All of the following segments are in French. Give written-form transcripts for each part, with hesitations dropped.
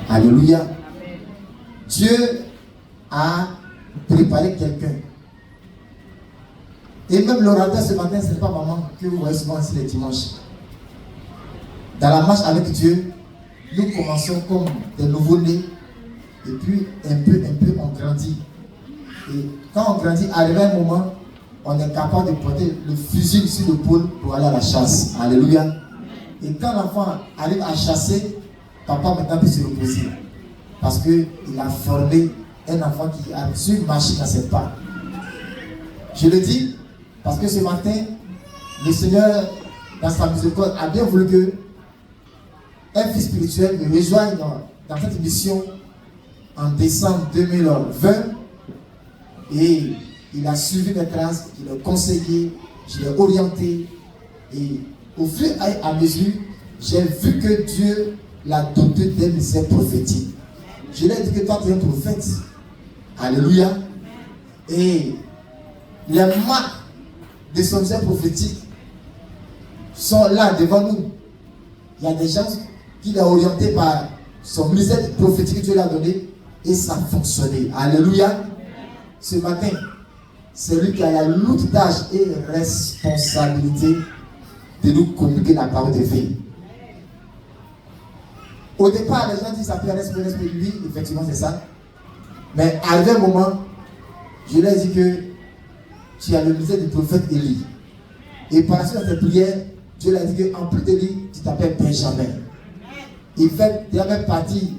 Alléluia. Dieu a préparé quelqu'un. Et même l'orateur ce matin, ce n'est pas maman que vous voyez souvent ici les dimanches. Dans la marche avec Dieu, nous commençons comme des nouveaux-nés. Et puis, un peu, on grandit. Et quand on grandit, arrivé un moment, on est capable de porter le fusil sur l'épaule pour aller à la chasse. Alléluia. Et quand l'enfant arrive à chasser, papa maintenant peut se reposer. Parce qu'il a formé un enfant qui a su marcher dans ses pas. Je le dis parce que ce matin, le Seigneur, dans sa miséricorde, a bien voulu que un fils spirituel me rejoigne dans cette mission en décembre 2020. Et il a suivi mes traces, il a conseillé, je l'ai orienté. Et au fur et à mesure, j'ai vu que Dieu l'a doté d'un message prophétique. Je lui ai dit que toi, tu es un prophète. Alléluia. Et les marques de son message prophétique sont là devant nous. Il y a des gens qui l'ont orienté par son message prophétique que Dieu l'a donné et ça a fonctionné. Alléluia. Ce matin, c'est lui qui a la lourde tâche et responsabilité de nous communiquer la parole de vie. Au départ, les gens disent ça peut respect, oui, effectivement c'est ça. Mais arrivé un moment, je leur ai dit que tu as le ministère du prophète Élie. Et par la suite de tes prières, Dieu leur a dit qu'en plus d'Élie, tu t'appelles Benjamin. Il fait même partie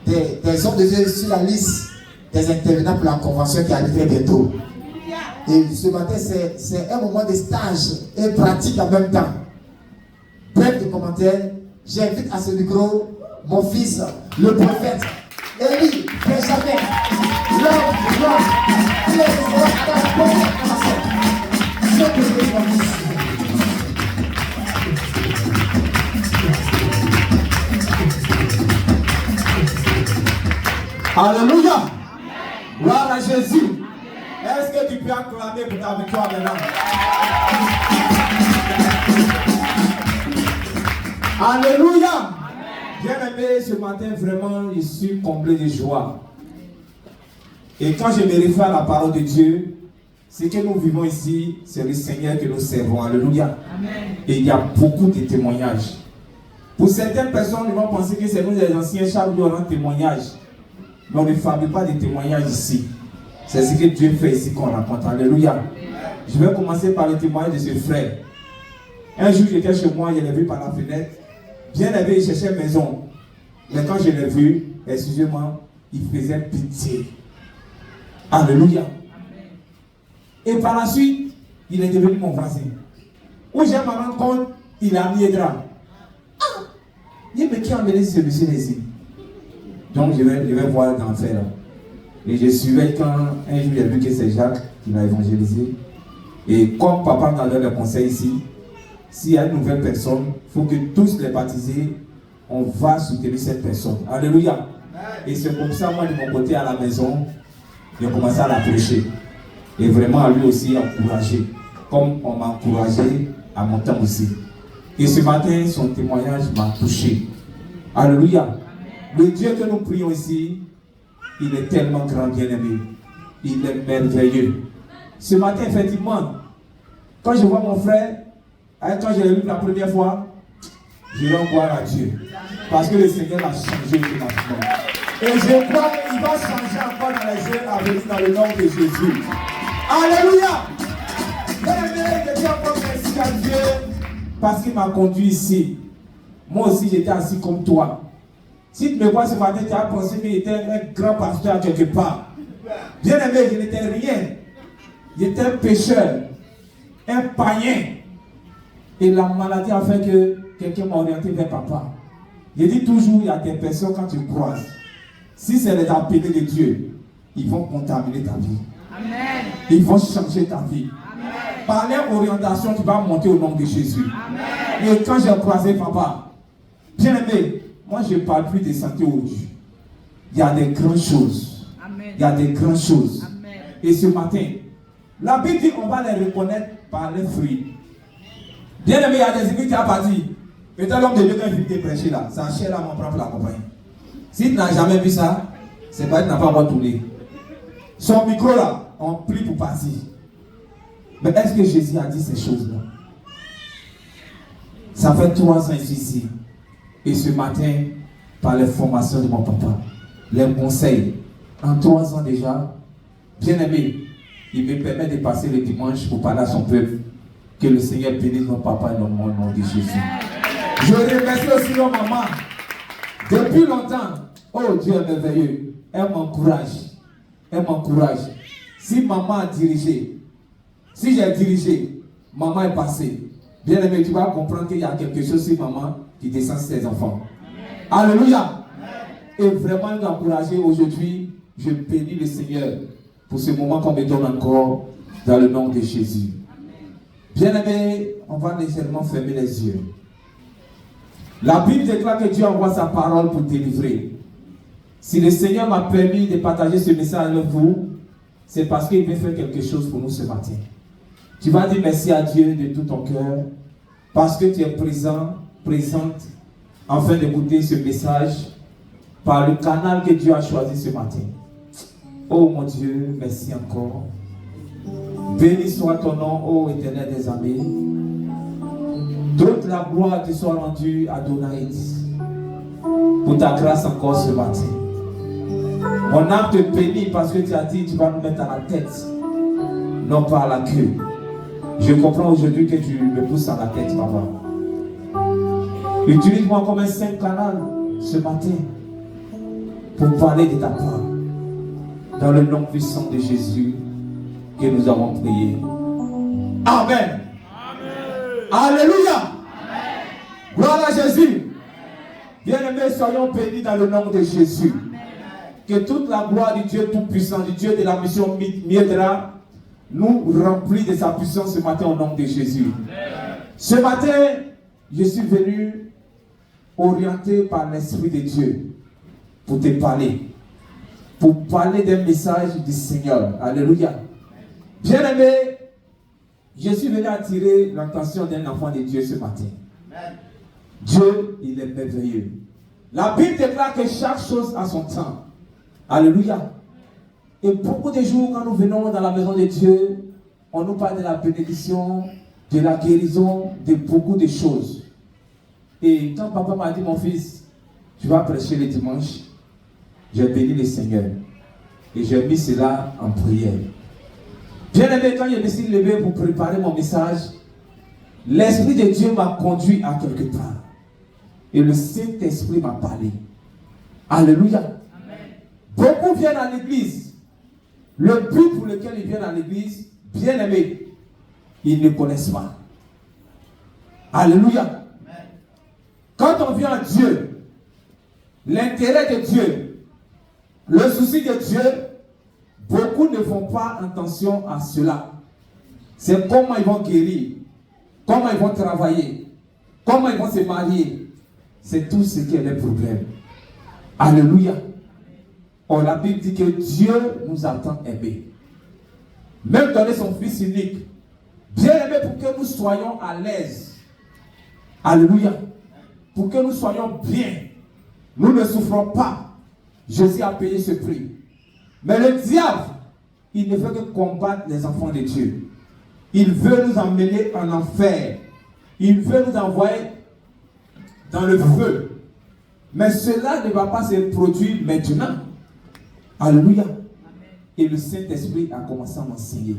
des hommes de Dieu sur la liste des intervenants pour la convention qui arrive très bientôt. Et ce matin, c'est un moment de stage et pratique en même temps. Bref de commentaires, j'invite à ce micro mon fils, le prophète Élie Benjamin. Alléluia. Gloire à Jésus. Est-ce que tu peux acclamer pour ta victoire maintenant? Alléluia. Bien-aimé, ce matin, vraiment, je suis comblé de joie. Et quand je me réfère à la parole de Dieu, ce que nous vivons ici, c'est le Seigneur que nous servons. Alléluia. Amen. Et il y a beaucoup de témoignages. Pour certaines personnes, ils vont penser que c'est nous les anciens chars qui auront un témoignage. Mais on ne fabrique pas de témoignages ici. C'est ce que Dieu fait ici qu'on raconte. Alléluia. Je vais commencer par le témoignage de ce frère. Un jour, j'étais chez moi, je l'ai vu par la fenêtre. Bien élevé, il cherchait maison. Mais quand je l'ai vu, excusez-moi, il faisait pitié. Alléluia. Et par la suite, il est devenu mon voisin. Où j'ai me rendre compte, il a mis les draps. Ah! Il dit, mais qui a amené ce monsieur ici? Donc je vais voir dans l'enfer. Et je suivais quand un jour j'ai vu que c'est Jacques qui m'a évangélisé. Et comme papa m'a donné le conseil ici, s'il y a une nouvelle personne, il faut que tous les baptisés, on va soutenir cette personne. Alléluia. Et c'est comme ça, moi de mon côté à la maison, j'ai commencé à l'approcher. Et vraiment à lui aussi encourager. Comme on m'a encouragé à mon temps aussi. Et ce matin, son témoignage m'a touché. Alléluia. Le Dieu que nous prions ici, il est tellement grand, bien-aimé. Il est merveilleux. Ce matin, effectivement, quand je vois mon frère, quand je l'ai vu la première fois, je rends gloire à Dieu. Parce que le Seigneur a changé automatiquement. Et je crois qu'il va changer encore dans les jours à venir dans le nom de Jésus. Alléluia! Bien-aimé, je dis encore merci à Dieu parce qu'il m'a conduit ici. Moi aussi, j'étais assis comme toi. Si tu me vois ce matin, tu as pensé qu'il était un grand pasteur quelque part. Bien aimé, je n'étais rien. J'étais un pécheur, un païen. Et la maladie a fait que quelqu'un m'a orienté vers papa. Je dis toujours, il y a des personnes quand tu croises. Si c'est les appelés de Dieu, ils vont contaminer ta vie. Amen. Ils vont changer ta vie. Amen. Par leur orientation, tu vas monter au nom de Jésus. Amen. Et quand j'ai croisé papa, bien aimé, moi, je ne parle plus de santé aujourd'hui. Il y a des grandes choses. Amen. Il y a des grandes choses. Amen. Et ce matin, la Bible dit qu'on va les reconnaître par les fruits. Bien aimé, il y a des invités à partir. Peut-être l'homme de Dieu qui a invité prêcher là. Sa chair là, mon propre la compagnie. Si tu n'as jamais vu ça, c'est pas que tu n'as pas encore tourné. Son micro là, on plie pour partir. Mais est-ce que Jésus a dit ces choses-là? Ça fait 3 ans ici. Et ce matin, par les formations de mon papa, les conseils, en 3 ans déjà, bien aimé, il me permet de passer le dimanche pour parler à son peuple. Que le Seigneur bénisse mon papa dans le nom de Jésus. Je remercie aussi ma maman. Depuis longtemps, oh Dieu est merveilleux. Elle m'encourage. Elle m'encourage. Si maman a dirigé, si j'ai dirigé, maman est passée. Bien aimé, tu vas comprendre qu'il y a quelque chose sur maman qui descend sur ses enfants. Alléluia. Et vraiment nous encourager aujourd'hui. Je bénis le Seigneur pour ce moment qu'on me donne encore dans le nom de Jésus. Bien aimé, on va légèrement fermer les yeux. La Bible déclare que Dieu envoie sa parole pour délivrer. Si le Seigneur m'a permis de partager ce message avec vous, c'est parce qu'il veut faire quelque chose pour nous ce matin. Tu vas dire merci à Dieu de tout ton cœur, parce que tu es présent, présente, afin d'écouter ce message par le canal que Dieu a choisi ce matin. Oh mon Dieu, merci encore. Béni soit ton nom, ô Éternel des armées. Toute la gloire te soit rendue à Adonai pour ta grâce encore ce matin. Mon âme te bénit parce que tu as dit tu vas nous mettre à la tête, non pas à la queue. Je comprends aujourd'hui que tu me pousses à la tête, papa. Utilise-moi comme un saint canal ce matin pour parler de ta part. Dans le nom puissant de Jésus que nous avons prié. Amen. Amen. Alléluia. Amen. Gloire à Jésus. Bien-aimés, soyons bénis dans le nom de Jésus. Amen. Que toute la gloire du Dieu tout-puissant, du Dieu de la mission Miedra, nous remplit de sa puissance ce matin au nom de Jésus. Amen. Ce matin, je suis venu orienté par l'Esprit de Dieu pour te parler. Pour parler d'un message du Seigneur. Alléluia. Bien-aimé, je suis venu attirer l'attention d'un enfant de Dieu ce matin. Amen. Dieu, il est merveilleux. La Bible déclare que chaque chose a son temps. Alléluia. Et beaucoup de jours, quand nous venons dans la maison de Dieu, on nous parle de la bénédiction, de la guérison, de beaucoup de choses. Et quand papa m'a dit, mon fils, tu vas prêcher le dimanche, j'ai béni le Seigneur. Et j'ai mis cela en prière. Bien aimé, quand je me suis levé pour préparer mon message, l'Esprit de Dieu m'a conduit à quelque part. Et le Saint-Esprit m'a parlé. Alléluia. Amen. Beaucoup viennent à l'église. Le but pour lequel ils viennent à l'église, bien aimé, ils ne connaissent pas. Alléluia. Amen. Quand on vient à Dieu, l'intérêt de Dieu, le souci de Dieu, beaucoup ne font pas attention à cela. C'est comment ils vont guérir, comment ils vont travailler, comment ils vont se marier. C'est tout ce qui est le problème. Alléluia. Or, la Bible dit que Dieu nous a tant aimés. Même donner son Fils unique. Bien aimé pour que nous soyons à l'aise. Alléluia. Pour que nous soyons bien. Nous ne souffrons pas. Jésus a payé ce prix. Mais le diable, il ne veut que combattre les enfants de Dieu. Il veut nous emmener en enfer. Il veut nous envoyer dans le feu. Mais cela ne va pas se produire maintenant. Alléluia. Amen. Et le Saint-Esprit a commencé à m'enseigner.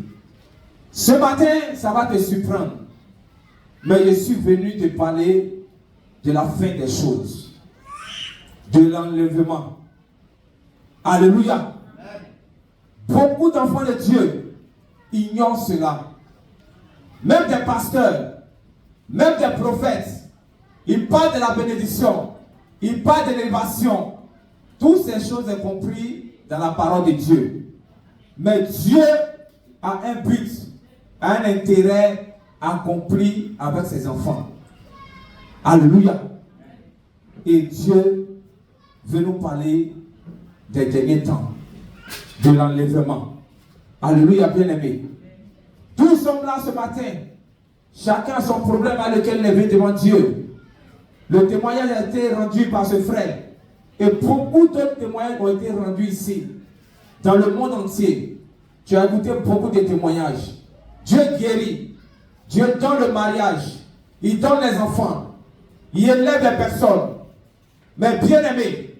Ce matin, ça va te surprendre. Mais je suis venu te parler de la fin des choses. De l'enlèvement. Alléluia. Beaucoup d'enfants de Dieu ignorent cela. Même des pasteurs, même des prophètes, ils parlent de la bénédiction, ils parlent de l'élévation. Toutes ces choses sont comprises dans la parole de Dieu. Mais Dieu a un but, un intérêt accompli avec ses enfants. Alléluia. Et Dieu veut nous parler des derniers temps. De l'enlèvement. Alléluia, bien-aimé. Tous sommes là ce matin. Chacun a son problème à lequel il est devant Dieu. Le témoignage a été rendu par ce frère. Et beaucoup d'autres témoignages ont été rendus ici. Dans le monde entier, tu as écouté beaucoup de témoignages. Dieu guérit. Dieu donne le mariage. Il donne les enfants. Il élève les personnes. Mais bien aimé,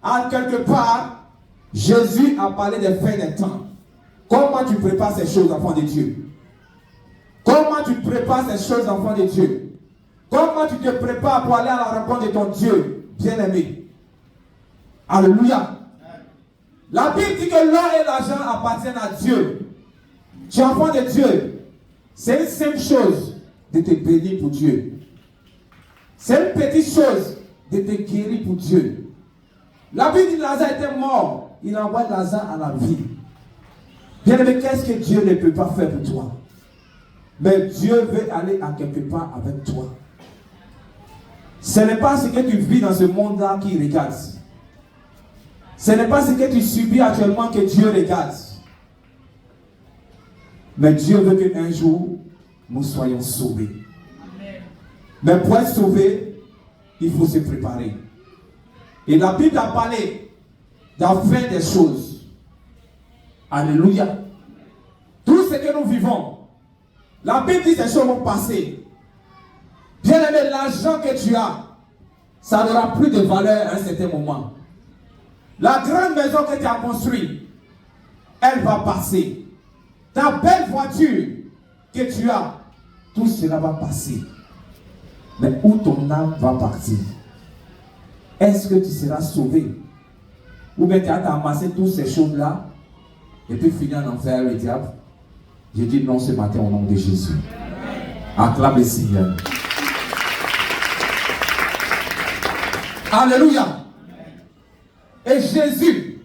à quelque part, Jésus a parlé des fins des temps. Comment tu prépares ces choses, enfant de Dieu? Comment tu prépares ces choses, enfant de Dieu? Comment tu te prépares pour aller à la rencontre de ton Dieu, bien aimé? Alléluia. La Bible dit que l'or et l'argent appartiennent à Dieu. Tu es enfant de Dieu. C'est une simple chose de te bénir pour Dieu. C'est une petite chose de te guérir pour Dieu. La Bible dit que Lazare était mort. Il envoie Lazare à la vie. Bien aimé, qu'est-ce que Dieu ne peut pas faire pour toi? Mais Dieu veut aller à quelque part avec toi. Ce n'est pas ce que tu vis dans ce monde-là qui regarde. Ce n'est pas ce que tu subis actuellement que Dieu regarde. Mais Dieu veut qu'un jour, nous soyons sauvés. Amen. Mais pour être sauvé, il faut se préparer. Et la Bible a parlé de la fin des choses. Alléluia. Tout ce que nous vivons, la Bible dit que ces choses vont passer. Bien aimé, l'argent que tu as, ça n'aura plus de valeur à un certain moment. La grande maison que tu as construite, elle va passer. Ta belle voiture que tu as, tout cela va passer. Mais où ton âme va partir? Est-ce que tu seras sauvé? Ou bien tu as amassé toutes ces choses-là et puis finir en enfer le diable? Je dis non ce matin au nom de Jésus. Acclame le Seigneur. Alléluia. Et Jésus,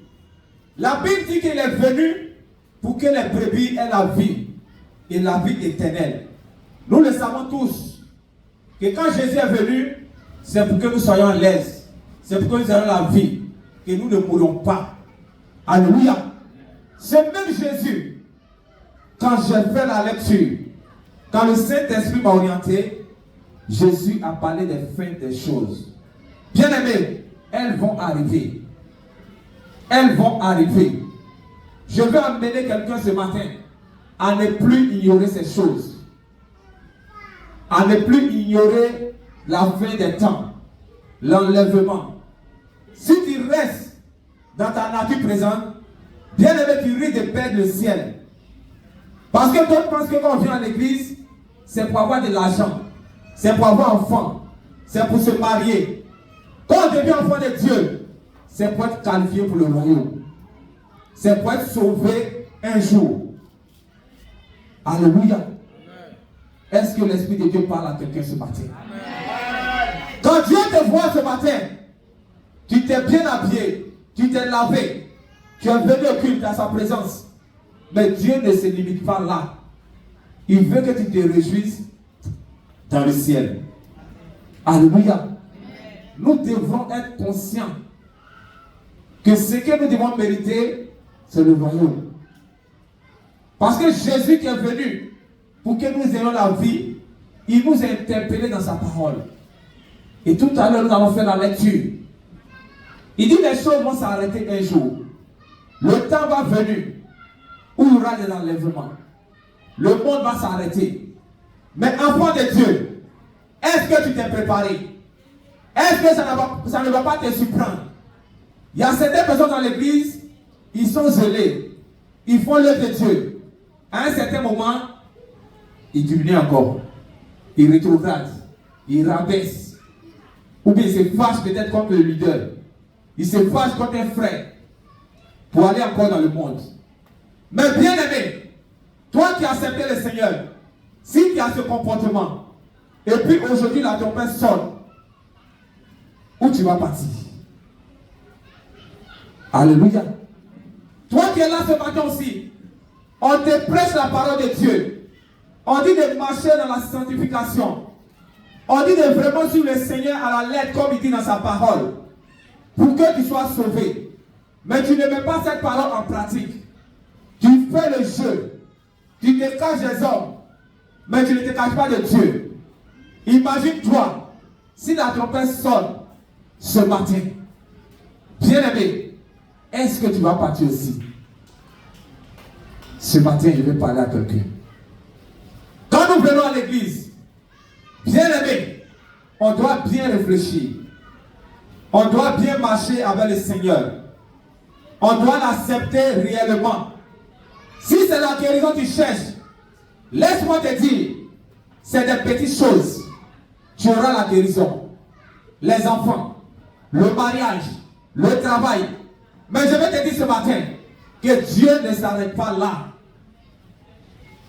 la Bible dit qu'il est venu pour que les brebis aient la vie et la vie éternelle. Nous le savons tous que quand Jésus est venu, c'est pour que nous soyons à l'aise, c'est pour que nous ayons la vie, que nous ne mourrons pas. Alléluia. C'est même Jésus, quand j'ai fait la lecture, quand le Saint-Esprit m'a orienté, Jésus a parlé des fins des choses. Bien aimés, elles vont arriver. Elles vont arriver. Je veux amener quelqu'un ce matin à ne plus ignorer ces choses. À ne plus ignorer la fin des temps, l'enlèvement. Si tu restes dans ta nature présente, bien aimé, tu risques de perdre le ciel. Parce que d'autres pensent que quand on vient à l'église, c'est pour avoir de l'argent, c'est pour avoir enfant, c'est pour se marier. Quand on devient enfant de Dieu, c'est pour être qualifié pour le royaume. C'est pour être sauvé un jour. Alléluia. Est-ce que l'Esprit de Dieu parle à quelqu'un ce matin? Amen. Quand Dieu te voit ce matin, tu t'es bien habillé, tu t'es lavé, tu es venu au culte à sa présence. Mais Dieu ne se limite pas là. Il veut que tu te réjouisses dans le ciel. Alléluia. Nous devons être conscients que ce que nous devons mériter, c'est le royaume. Parce que Jésus qui est venu pour que nous ayons la vie, il nous a interpellés dans sa parole. Et tout à l'heure, nous avons fait la lecture. Il dit les choses vont s'arrêter un jour. Le temps va venir où il y aura des enlèvements. Le monde va s'arrêter. Mais enfant de Dieu, est-ce que tu t'es préparé? Est-ce que ça ne va pas te surprendre? Il y a certaines personnes dans l'église, ils sont zélés. Ils font l'œuvre de Dieu. À un certain moment, ils diminuent encore. Ils rétrogradent. Ils rabaissent. Ou bien ils se fâchent peut-être contre le leader. Ils se fâchent contre un frère. Pour aller encore dans le monde. Mais bien aimé, toi qui as accepté le Seigneur, si tu as ce comportement, et puis aujourd'hui la tempête sonne, où tu vas partir? Alléluia. Toi qui es là ce matin aussi, on te prêche la parole de Dieu. On dit de marcher dans la sanctification. On dit de vraiment suivre le Seigneur à la lettre comme il dit dans sa parole. Pour que tu sois sauvé. Mais tu ne mets pas cette parole en pratique. Tu fais le jeu. Tu te caches des hommes. Mais tu ne te caches pas de Dieu. Imagine-toi, si la trompette sonne ce matin, Bien-aimé, est-ce que tu vas partir aussi? Ce matin, je vais parler à quelqu'un. Quand nous venons à l'église, bien-aimé, on doit bien réfléchir. On doit bien marcher avec le Seigneur. On doit l'accepter réellement. Si c'est la guérison que tu cherches, laisse-moi te dire, c'est des petites choses. Tu auras la guérison. Les enfants, le mariage, le travail. Mais je vais te dire ce matin que Dieu ne s'arrête pas là.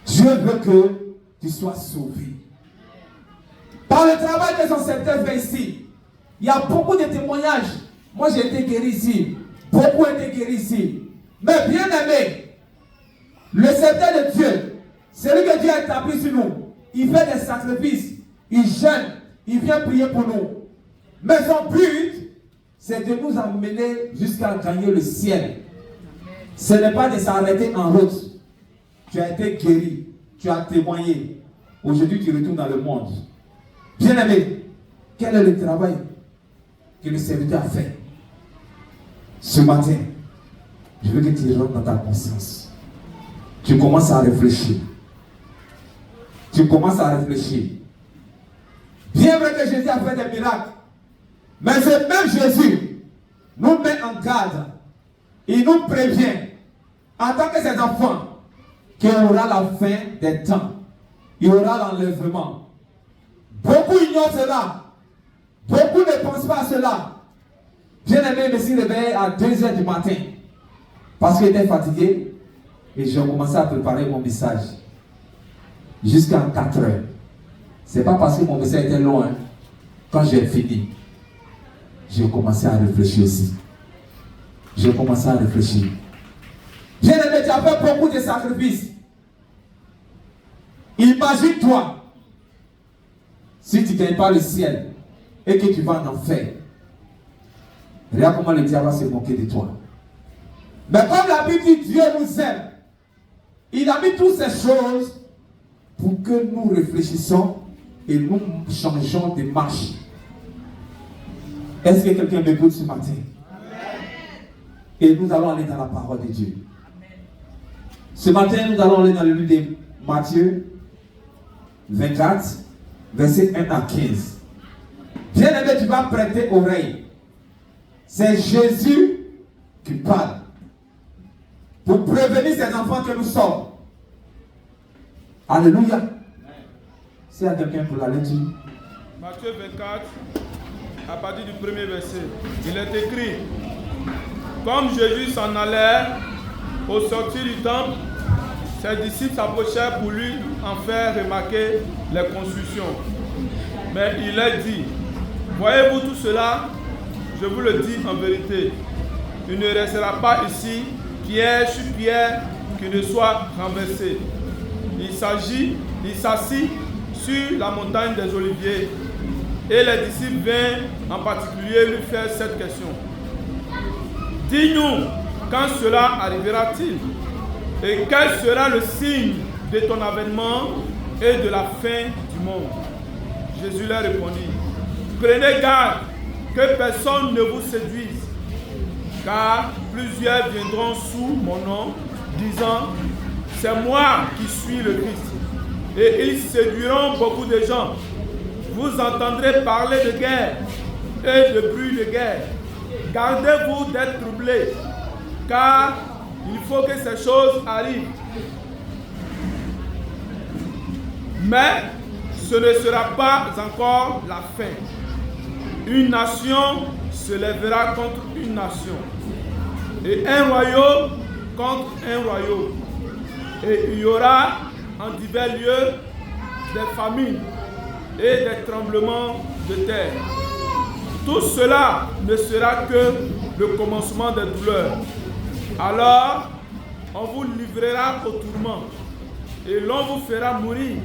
Dieu veut que tu sois sauvé. Par le travail que son secteur fait ici, il y a beaucoup de témoignages. Moi, j'ai été guéri ici. Beaucoup ont été guéris ici. Mais bien aimé, le secteur de Dieu, celui que Dieu a établi sur nous, il fait des sacrifices, il jeûne, il vient prier pour nous. Mais son but, c'est de nous amener jusqu'à gagner le ciel. Ce n'est pas de s'arrêter en route. Tu as été guéri, tu as témoigné. Aujourd'hui, tu retournes dans le monde. Bien aimé, quel est le travail que le serviteur a fait? Ce matin, je veux que tu rentres dans ta conscience. Tu commences à réfléchir. Tu commences à réfléchir. Bien vrai que Jésus a fait des miracles. Mais ce même Jésus nous met en garde. Il nous prévient, en tant que ses enfants, qu'il y aura la fin des temps. Il y aura l'enlèvement. Beaucoup ignorent cela. Beaucoup ne pensent pas à cela. Bien-aimé, je me suis réveillé à 2h du matin. Parce qu'il était fatigué. Et j'ai commencé à préparer mon message. Jusqu'à 4h. Ce n'est pas parce que mon message était long. Quand j'ai fini, j'ai commencé à réfléchir aussi. J'ai commencé à réfléchir. Bien-aimé, tu as fait beaucoup de sacrifices. Imagine-toi, si tu ne gagnes pas le ciel et que tu vas en enfer. Regarde comment le diable va se moquer de toi. Mais comme la Bible dit, Dieu nous aime. Il a mis toutes ces choses pour que nous réfléchissons et nous changeons de marche. Est-ce que quelqu'un m'écoute ce matin? Amen. Et nous allons aller dans la parole de Dieu. Amen. Ce matin, nous allons aller dans le livre de Matthieu 24, versets 1 à 15. Bien aimé, tu vas prêter oreille. C'est Jésus qui parle. Pour prévenir ces enfants que nous sommes. Alléluia. S'il y a quelqu'un pour la lecture. Matthieu 24, à partir du premier verset. Il est écrit: comme Jésus s'en allait au sortir du temple, ses disciples s'approchèrent pour lui en faire remarquer les constructions. Mais il leur dit: voyez-vous tout cela? Je vous le dis en vérité, il ne restera pas ici pierre sur pierre qui ne soit renversée. Il s'assit sur la montagne des Oliviers et les disciples vinrent en particulier lui faire cette question: dis-nous, quand cela arrivera-t-il? Et quel sera le signe de ton avènement et de la fin du monde? Jésus leur répondit: prenez garde que personne ne vous séduise, car plusieurs viendront sous mon nom, disant: c'est moi qui suis le Christ. Et ils séduiront beaucoup de gens. Vous entendrez parler de guerre et de bruit de guerre. Gardez-vous d'être troublés, car il faut que ces choses arrivent. Mais ce ne sera pas encore la fin. Une nation se lèvera contre une nation, et un royaume contre un royaume. Et il y aura en divers lieux des famines et des tremblements de terre. Tout cela ne sera que le commencement des douleurs. Alors, on vous livrera au tourment, et l'on vous fera mourir,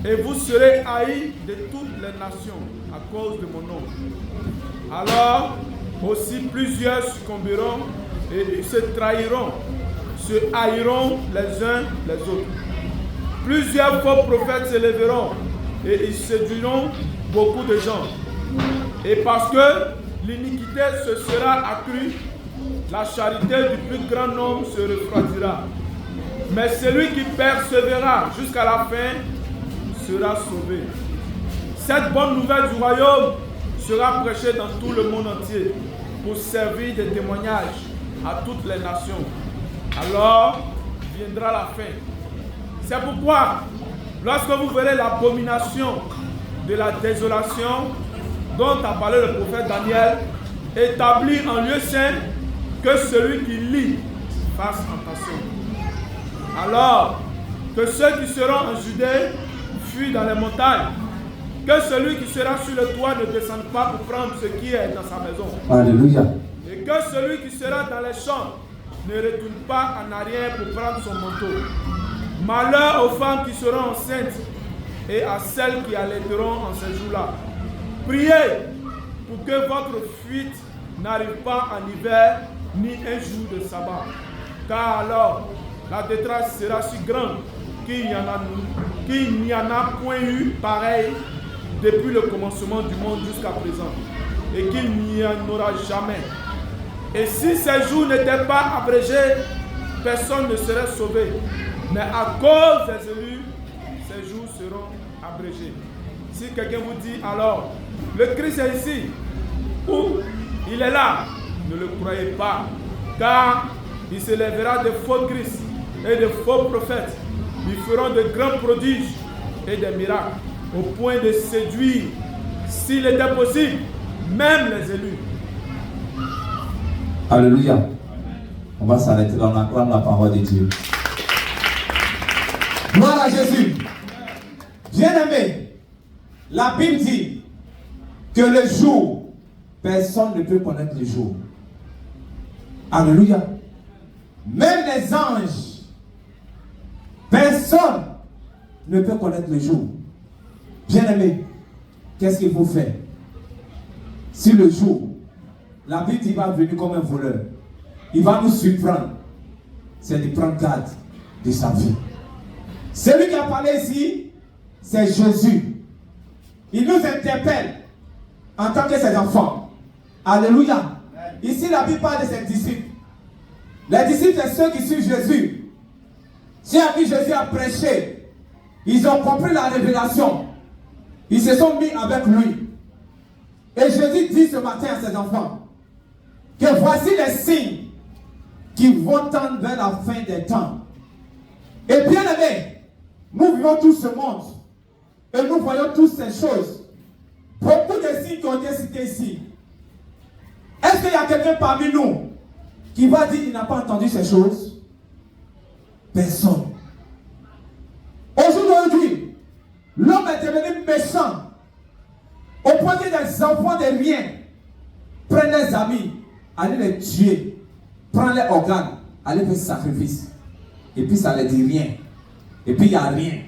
et vous serez haïs de toutes les nations à cause de mon nom. Alors, aussi plusieurs succomberont, et ils se trahiront, se haïront les uns les autres. Plusieurs faux prophètes se lèveront, et ils séduiront beaucoup de gens. Et parce que l'iniquité se sera accrue, la charité du plus grand nombre se refroidira. Mais celui qui persévérera jusqu'à la fin sera sauvé. Cette bonne nouvelle du royaume sera prêchée dans tout le monde entier pour servir de témoignage à toutes les nations. Alors viendra la fin. C'est pourquoi, lorsque vous verrez l'abomination de la désolation dont a parlé le prophète Daniel, établi en lieu saint, que celui qui lit fasse attention. Alors que ceux qui seront en Judée fuient dans les montagnes, que celui qui sera sur le toit ne descende pas pour prendre ce qui est dans sa maison. Alléluia. Et que celui qui sera dans les champs ne retourne pas en arrière pour prendre son manteau. Malheur aux femmes qui seront enceintes et à celles qui allaiteront en ces jours-là. Priez pour que votre fuite n'arrive pas en hiver ni un jour de sabbat. Car alors, la détresse sera si grande qu'il n'y en a point eu pareil depuis le commencement du monde jusqu'à présent. Et qu'il n'y en aura jamais. Et si ces jours n'étaient pas abrégés, personne ne serait sauvé. Mais à cause des élus, ces jours seront abrégés. Si quelqu'un vous dit alors, le Christ est ici, ou il est là, ne le croyez pas. Car il se lèvera de faux Christ et de faux prophètes. Ils feront de grands prodiges et des miracles, au point de séduire, s'il était possible, même les élus. Alléluia. On va s'arrêter là, on acclame la parole de Dieu. Gloire à Jésus. Bien-aimé, la Bible dit que le jour, personne ne peut connaître le jour. Alléluia. Même les anges, personne ne peut connaître le jour. Bien-aimé, qu'est-ce qu'il faut faire? Si le jour, la Bible dit, va venir comme un voleur, il va nous surprendre, c'est de prendre garde de sa vie. Celui qui a parlé ici, c'est Jésus. Il nous interpelle en tant que ses enfants. Alléluia. Ici, la Bible parle de ses disciples. Les disciples, c'est ceux qui suivent Jésus. Ceux à qui Jésus a prêché, ils ont compris la révélation. Ils se sont mis avec lui. Et Jésus dit ce matin à ses enfants que voici les signes qui vont tendre vers la fin des temps. Et bien aimé, nous vivons tout ce monde et nous voyons toutes ces choses. Beaucoup de signes qui ont été cités ici. Est-ce qu'il y a quelqu'un parmi nous qui va dire qu'il n'a pas entendu ces choses? Personne. Aujourd'hui, l'homme est devenu méchant au point que des enfants de rien prennent les amis, aller les tuer, prendre les organes, aller faire sacrifice. Et puis ça ne dit rien. Et puis il n'y a rien.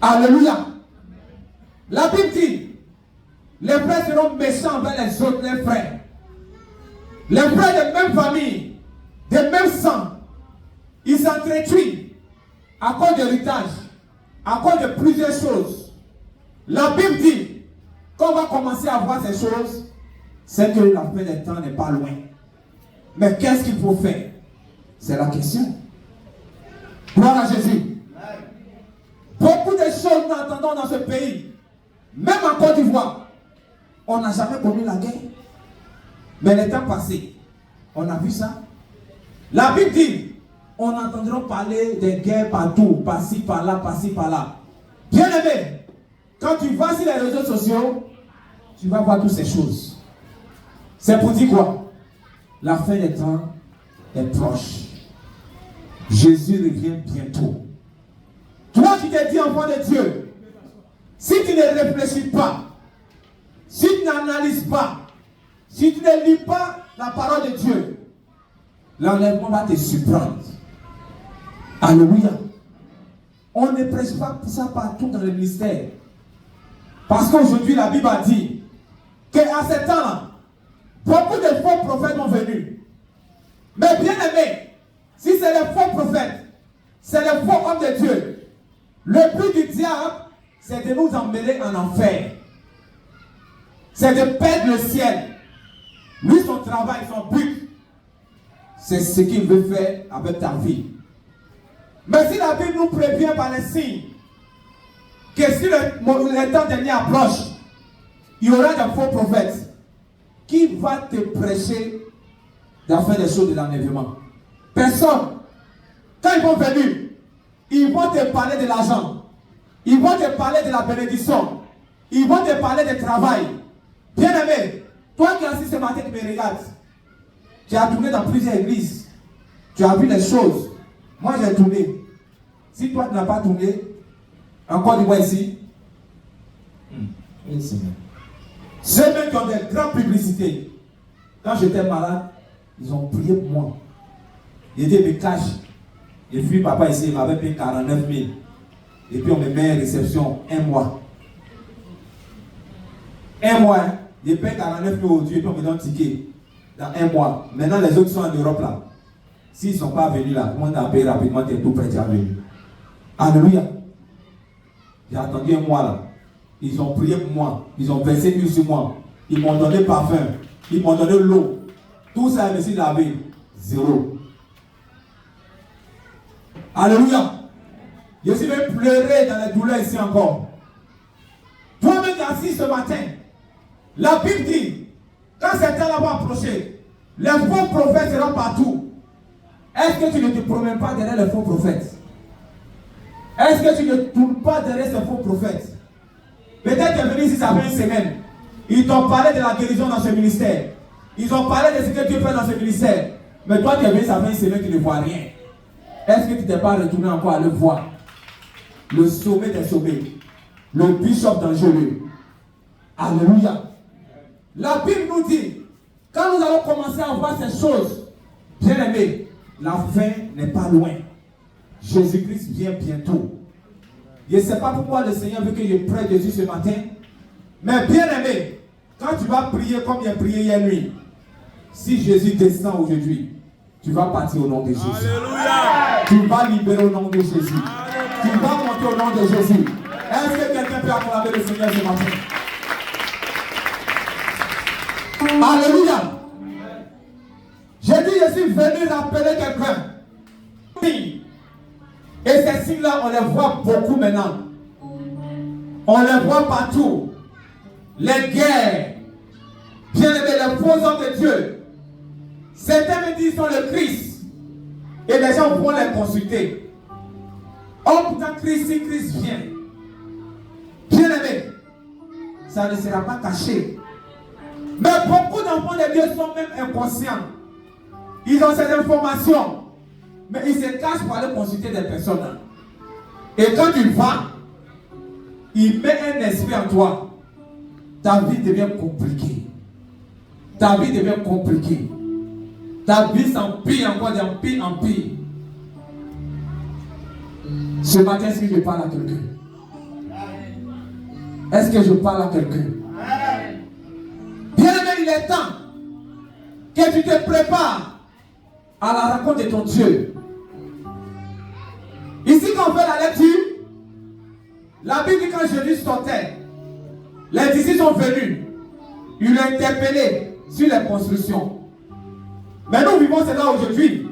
Alléluia. La Bible dit, les frères seront méchants envers les autres, les frères. Les frères de même famille, de même sang, ils s'entretuent à cause de l'héritage, à cause de plusieurs choses. La Bible dit qu'on va commencer à voir ces choses, c'est que la fin des temps n'est pas loin. Mais qu'est-ce qu'il faut faire? C'est la question. Gloire à Jésus. Beaucoup de choses nous entendons dans ce pays. Même en Côte d'Ivoire, on n'a jamais connu la guerre. Mais les temps passés, on a vu ça. La Bible dit, on entendra parler des guerres partout, par-ci, par-là, par-ci, par-là. Bien aimé, quand tu vas sur les réseaux sociaux, tu vas voir toutes ces choses. C'est pour dire quoi? La fin des temps est proche. Jésus revient bientôt. Toi qui te dis enfant de Dieu, si tu ne réfléchis pas, si tu n'analyses pas, si tu ne lis pas la parole de Dieu, l'enlèvement va te surprendre. Alléluia. On ne prêche pas ça partout dans le ministère. Parce qu'aujourd'hui, la Bible a dit qu'à ce temps-là, beaucoup de faux prophètes sont venus. Mais bien aimé, si c'est les faux prophètes, c'est les faux hommes de Dieu, le but du diable, c'est de nous emmener en enfer. c'est de perdre le ciel. Lui, son travail, son but, c'est ce qu'il veut faire avec ta vie. Mais si la Bible nous prévient par les signes que si le temps dernier approche, il y aura des faux prophètes qui vont te prêcher de faire des choses de l'enlèvement. Personne. Quand ils vont venir, ils vont te parler de l'argent. Ils vont te parler de la bénédiction. Ils vont te parler de travail. Bien-aimé, toi qui es assis ce matin, qui me regardes, tu as tourné dans plusieurs églises. Tu as vu les choses. Moi, j'ai tourné. Si toi, tu n'as pas tourné, encore du moins ici. Ceux mêmes qui ont des grandes publicités. Quand j'étais malade, ils ont prié pour moi. Ils étaient me cash. Et puis papa ici, il m'avait payé 49 000. Et puis on me met en réception 1 mois. 1 mois, hein? Je paye 49 000 aujourd'hui et puis on me donne un ticket. Dans 1 mois. Maintenant les autres sont en Europe là. S'ils ne sont pas venus là, moi t'as payé rapidement, tu es tout prêt à venir. Alléluia. J'ai attendu 1 mois là. Ils ont prié pour moi. Ils ont versé l'huile sur moi. Ils m'ont donné parfum. Ils m'ont donné l'eau. Tout ça, je me suis lavé. 0. Alléluia. Je suis même pleuré dans les douleurs ici encore. Toi-même qui es assis ce matin, la Bible dit, quand certains là vont approcher, les faux prophètes seront partout. Est-ce que tu ne te promènes pas derrière les faux prophètes? Est-ce que tu ne tournes pas derrière ces faux prophètes? Peut-être que venu ici, ça fait 1 semaine. Ils t'ont parlé de la guérison dans ce ministère. Ils ont parlé de ce que tu fais dans ce ministère. Mais toi, tu es venu, ça fait 1 semaine, tu ne vois rien. Est-ce que tu t'es pas retourné encore à le voir? Le sommet des sommets. Le bishop dangereux. Alléluia. La Bible nous dit, quand nous allons commencer à voir ces choses, bien aimés, la fin n'est pas loin. Jésus-Christ vient bientôt. Je ne sais pas pourquoi le Seigneur veut que je prie Jésus ce matin. Mais bien aimé, quand tu vas prier comme il a prié hier nuit, si Jésus descend aujourd'hui, tu vas partir au nom de Jésus. Alléluia. Tu vas libérer au nom de Jésus. Alléluia. Tu vas monter au nom de Jésus. Est-ce que quelqu'un peut acclamer le Seigneur ce matin? Alléluia. J'ai dit, je suis venu rappeler quelqu'un. Et ces signes-là, on les voit beaucoup maintenant. On les voit partout. Les guerres. Bien aimé, les faux hommes de Dieu. Certains me disent qu'ils sont le Christ. Et les gens vont les consulter. Oh, pourtant, Christ, si Christ vient. Bien aimé, ça ne sera pas caché. Mais beaucoup d'enfants de Dieu sont même inconscients. Ils ont ces informations. Mais ils se cachent pour aller consulter des personnes. Et quand tu vas, il met un esprit en toi. Ta vie devient compliquée. Ta vie devient compliquée. Ta vie s'empire encore de pire en pire. Ce matin, est-ce que je parle à quelqu'un? Est-ce que je parle à quelqu'un? Bien aimé, il est temps que tu te prépares à la rencontre de ton Dieu. Ici, quand on fait la lecture, la Bible dit quand Jésus sortait, les disciples sont venus. Ils l'ont interpellé sur les constructions. Mais nous vivons cela aujourd'hui.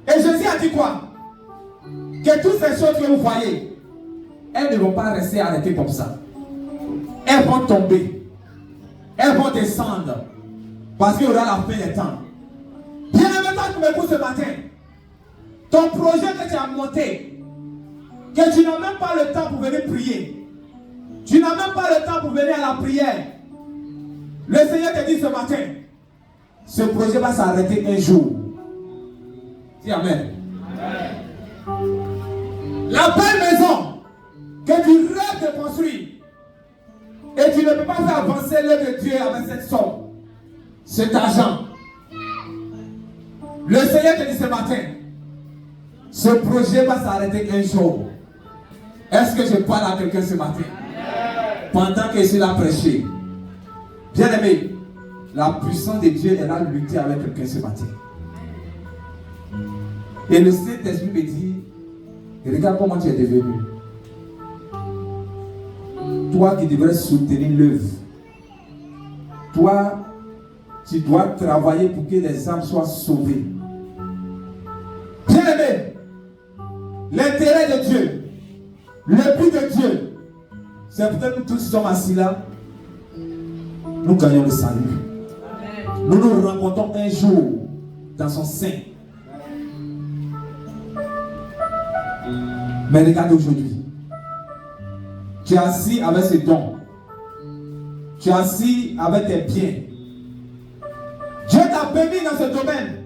Et Jésus a dit quoi? Que toutes ces choses que vous voyez, elles ne vont pas rester arrêtées comme ça. Elles vont tomber. Elles vont descendre. Parce qu'il y aura la fin des temps. Bien aimé, toi qui m'écoutes ce matin, ton projet que tu as monté, que tu n'as même pas le temps pour venir prier, tu n'as même pas le temps pour venir à la prière, le Seigneur te dit ce matin, ce projet va s'arrêter un jour. Dis Amen. La belle maison que tu rêves de construire et tu ne peux pas faire avancer l'œuvre de Dieu avec cette somme, cet argent. Le Seigneur te dit ce matin, ce projet va s'arrêter un jour. Est-ce que je parle à quelqu'un ce matin? Pendant que je suis là prêché. Bien aimé, la puissance de Dieu est là lutter avec quelqu'un ce matin. Et le Saint-Esprit me dit, regarde comment tu es devenu. Toi qui devrais soutenir l'œuvre toi, tu dois travailler pour que les âmes soient sauvées. Bien-aimé, l'intérêt de Dieu, le but de Dieu, c'est peut-être nous tous sommes assis là, nous gagnons le salut. Amen. Nous nous rencontrons un jour dans son sein. Mais regarde aujourd'hui, tu es assis avec ses dons, tu es assis avec tes biens. Dieu t'a béni dans ce domaine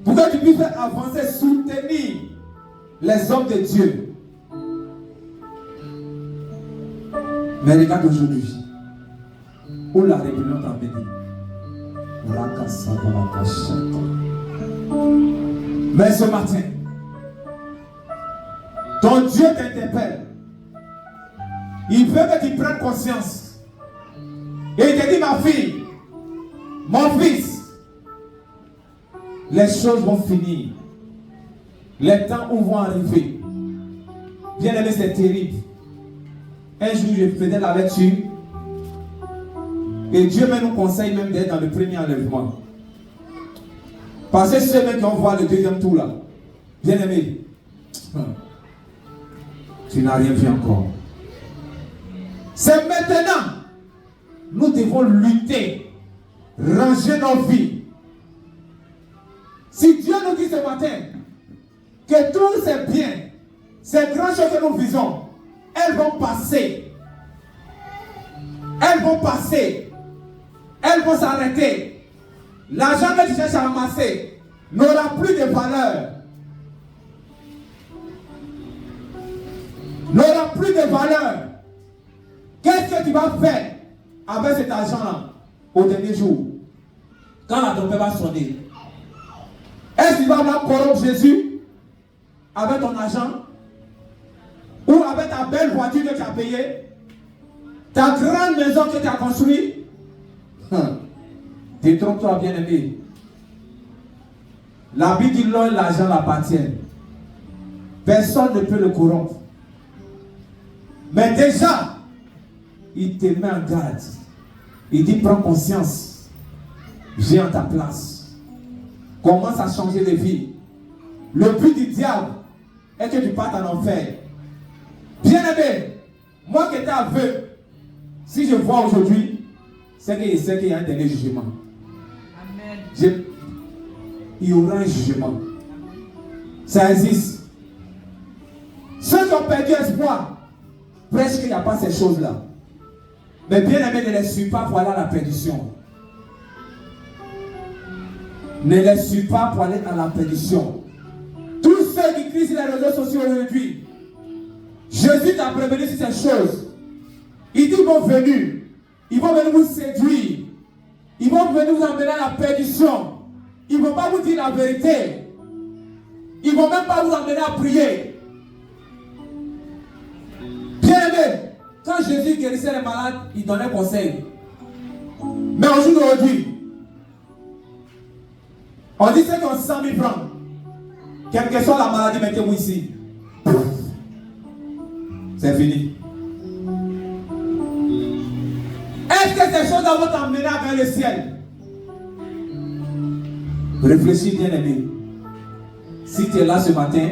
pour que tu puisses faire avancer, soutenir les hommes de Dieu. Mais regarde aujourd'hui où la rébellion t'a béni. Mais ce matin, ton Dieu t'interpelle. Il veut que tu prennes conscience. Et il te dit, ma fille, mon fils, les choses vont finir. Les temps où vont arriver. Bien aimé, c'est terrible. Un jour, je faisais la lecture. Et Dieu même nous conseille même d'être dans le premier enlèvement. Parce que ceux même qui vont voir le deuxième tour là. Bien aimé, tu n'as rien vu encore. C'est maintenant. Nous devons lutter. Ranger nos vies. Si Dieu nous dit ce matin que tous ces biens, ces grandes choses que nous visons, elles vont passer. Elles vont passer. Elles vont s'arrêter. L'argent que tu cherches à ramasser n'aura plus de valeur. N'aura plus de valeur. Qu'est-ce que tu vas faire avec cet argent-là au dernier jour? Quand la trompette va sonner, est-ce que tu vas avoir corrompre Jésus avec ton argent? Ou avec ta belle voiture que tu as payée? Ta grande maison que tu as construite? Détrompe-toi, bien-aimé. La Bible dit l'or et l'argent l'appartiennent. Personne ne peut le corrompre. Mais déjà, il te met en garde. Il dit, prends conscience. J'ai en ta place. Commence à changer de vie. Le but du diable est que tu partes en enfer. Bien-aimé, moi qui étais aveugle, si je vois aujourd'hui, c'est que je sais qu'il y a un dernier jugement. Amen. Il y aura un jugement. Ça existe. Ceux qui ont perdu espoir, presque il n'y a pas ces choses-là. Mais bien aimé, ne les suis pas pour aller à la perdition. Ne les suis pas pour aller à la perdition. Tous ceux qui crient sur les réseaux sociaux aujourd'hui, Jésus t'a prévenu sur ces choses. Il dit, ils vont venir. Ils vont venir vous séduire. Ils vont venir vous emmener à la perdition. Ils ne vont pas vous dire la vérité. Ils ne vont même pas vous emmener à prier. Bien aimé, quand Jésus guérissait les malades, il donnait conseil. Mais aujourd'hui, on dit ceux qui ont 100 000 francs, quelle que soit la maladie, mettez-vous ici. C'est fini. Est-ce que ces choses vont t'emmener vers le ciel? Réfléchis, bien aimé. Si tu es là ce matin,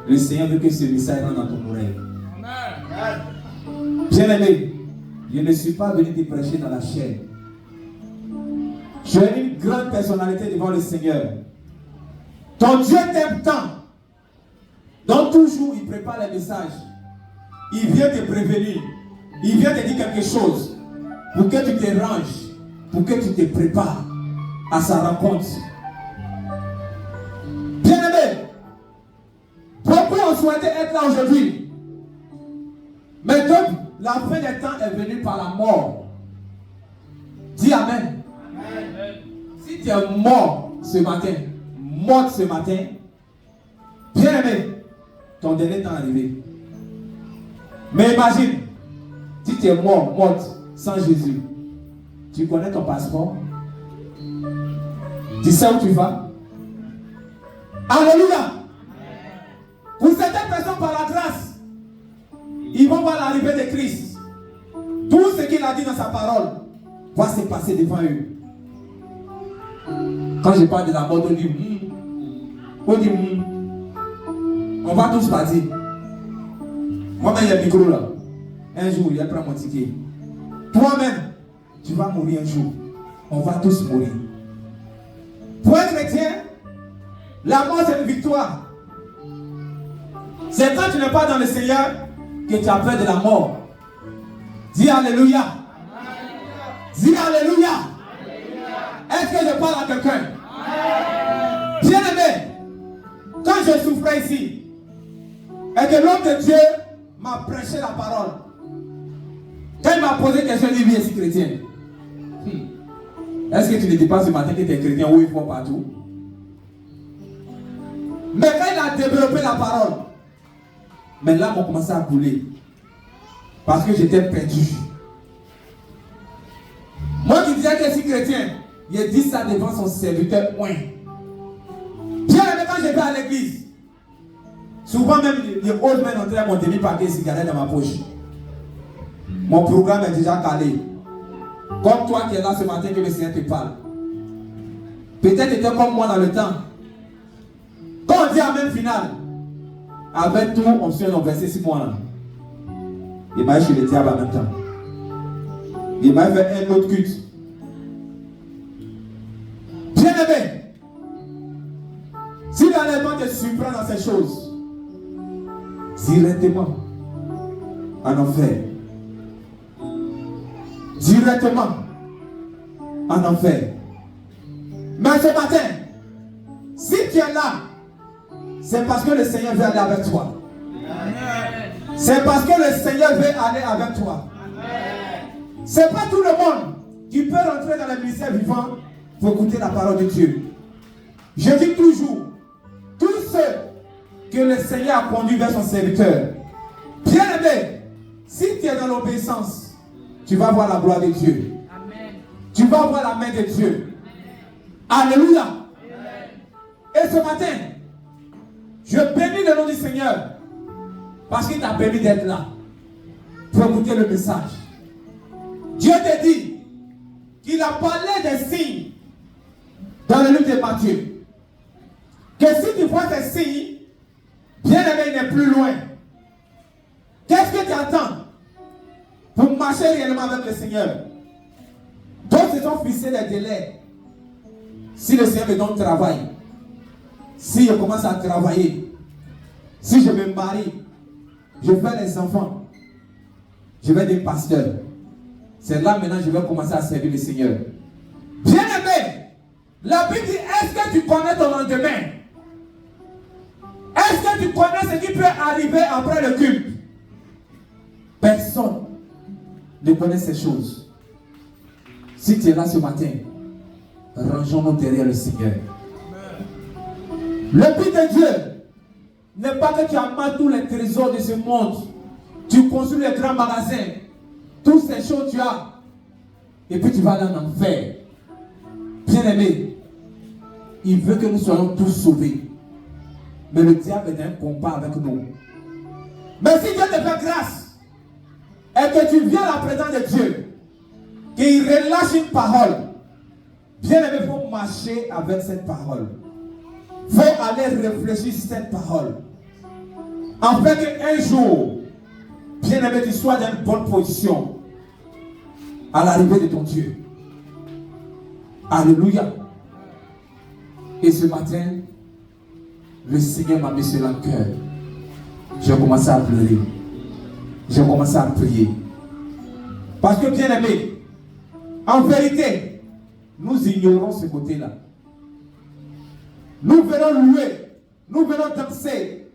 le Seigneur veut que ce message rentre dans ton oreille. Bien aimé, je ne suis pas venu te prêcher dans la chair. Tu es une grande personnalité devant le Seigneur. Ton Dieu t'aime tant. Donc toujours il prépare les messages. Il vient te prévenir. Il vient te dire quelque chose. Pour que tu te ranges. Pour que tu te prépares à sa rencontre. Bien aimé, beaucoup ont souhaité être là aujourd'hui. Mais donc, la fin des temps est venue par la mort. Dis Amen. Amen. Si tu es mort ce matin, morte ce matin, bien aimé, ton dernier temps est arrivé. Mais imagine, si tu es mort, morte, sans Jésus, tu connais ton passeport? Tu sais où tu vas? Alléluia! Pour certaines personnes, par la grâce, ils vont voir l'arrivée de Christ. Tout ce qu'il a dit dans sa parole, va se passer devant eux. Quand je parle de la mort, on dit on va tous partir. Moi-même, il y a le micro là. Un jour, il prend mon ticket. Toi-même, tu vas mourir un jour. On va tous mourir. Pour un chrétien, la mort c'est une victoire. C'est quand tu n'es pas dans le Seigneur que tu as peur de la mort. Dis Alléluia. Dis Alléluia. Est-ce que je parle à quelqu'un? Bien aimé, quand je souffrais ici, et que l'homme de Dieu m'a prêché la parole, quand il m'a posé question, il dit, oui, est-ce chrétien? Est-ce que tu ne dis pas ce matin que tu es chrétien où il faut partout? Mais quand il a développé la parole, mes larmes ont commencé à couler. Parce que j'étais perdu. Moi qui disais que je suis chrétien, il dit ça devant son serviteur. Bien aimé, quand je vais à l'église, souvent même, il ose même entrer à mon demi-paquet de cigarettes dans ma poche. Mon programme est déjà calé. Comme toi qui es là ce matin que le Seigneur te parle. Peut-être que tu es comme moi dans le temps. Quand on dit Amen final, avec tout, on suit un verset 6 mois là. Il m'a chez le diable en même temps. Il m'a fait un autre culte. Bien aimé, si l'enlèvement te surprend dans ces choses, directement en enfer. Directement en enfer. Mais ce matin, si tu es là, c'est parce que le Seigneur veut aller avec toi. C'est parce que le Seigneur veut aller avec toi. C'est pas tout le monde qui peut rentrer dans le ministère vivant pour écouter la parole de Dieu. Je dis toujours, tous ceux que le Seigneur a conduits vers son serviteur, bien aimé, si tu es dans l'obéissance, tu vas voir la gloire de Dieu. Amen. Tu vas voir la main de Dieu. Amen. Alléluia. Amen. Et ce matin, je bénis le nom du Seigneur parce qu'il t'a permis d'être là pour écouter le message. Dieu te dit qu'il a parlé des signes dans le livre de Matthieu. Que si tu vois ces signes, bien aimé, il n'est plus loin. Qu'est-ce que tu attends pour marcher réellement avec le Seigneur? D'autres se sont fixés des délais. Si le Seigneur me donne travail, si je commence à travailler, si je me marie, je fais les enfants, je vais être pasteur. C'est là maintenant que je vais commencer à servir le Seigneur. Bien aimé, la Bible dit, est-ce que tu connais ton lendemain? Est-ce que tu connais ce qui peut arriver après le culte? Personne ne connaît ces choses. Si tu es là ce matin, rangeons-nous derrière le Seigneur. Le but de Dieu n'est pas que tu amasses tous les trésors de ce monde. Tu construis les grands magasins. Toutes ces choses tu as. Et puis tu vas aller en enfer. Bien aimé, il veut que nous soyons tous sauvés. Mais le diable est un combat avec nous. Mais si Dieu te fait grâce et que tu viens à la présence de Dieu, qu'il relâche une parole, bien aimé, il faut marcher avec cette parole. Il faut aller réfléchir sur cette parole. Afin qu'un jour, bien aimé, tu sois dans une bonne position à l'arrivée de ton Dieu. Alléluia. Et ce matin, le Seigneur m'a mis sur le cœur. J'ai commencé à pleurer. J'ai commencé à prier. Parce que, bien aimé, en vérité, nous ignorons ce côté-là. Nous venons louer, nous venons danser,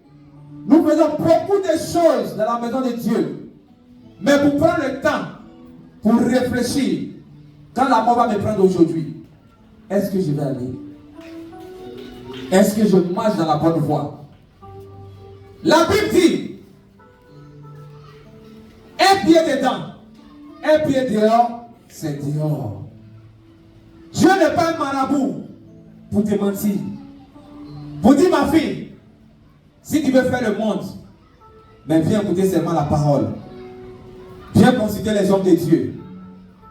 nous faisons beaucoup de choses dans la maison de Dieu. Mais pour prendre le temps, pour réfléchir, quand la mort va me prendre aujourd'hui, est-ce que je vais aller? Est-ce que je marche dans la bonne voie? La Bible dit, un pied dedans, un pied dehors, c'est dehors. Dieu n'est pas un marabout pour te mentir. Pour dire, ma fille, si tu veux faire le monde, mais viens écouter seulement la parole. Viens considérer les hommes de Dieu.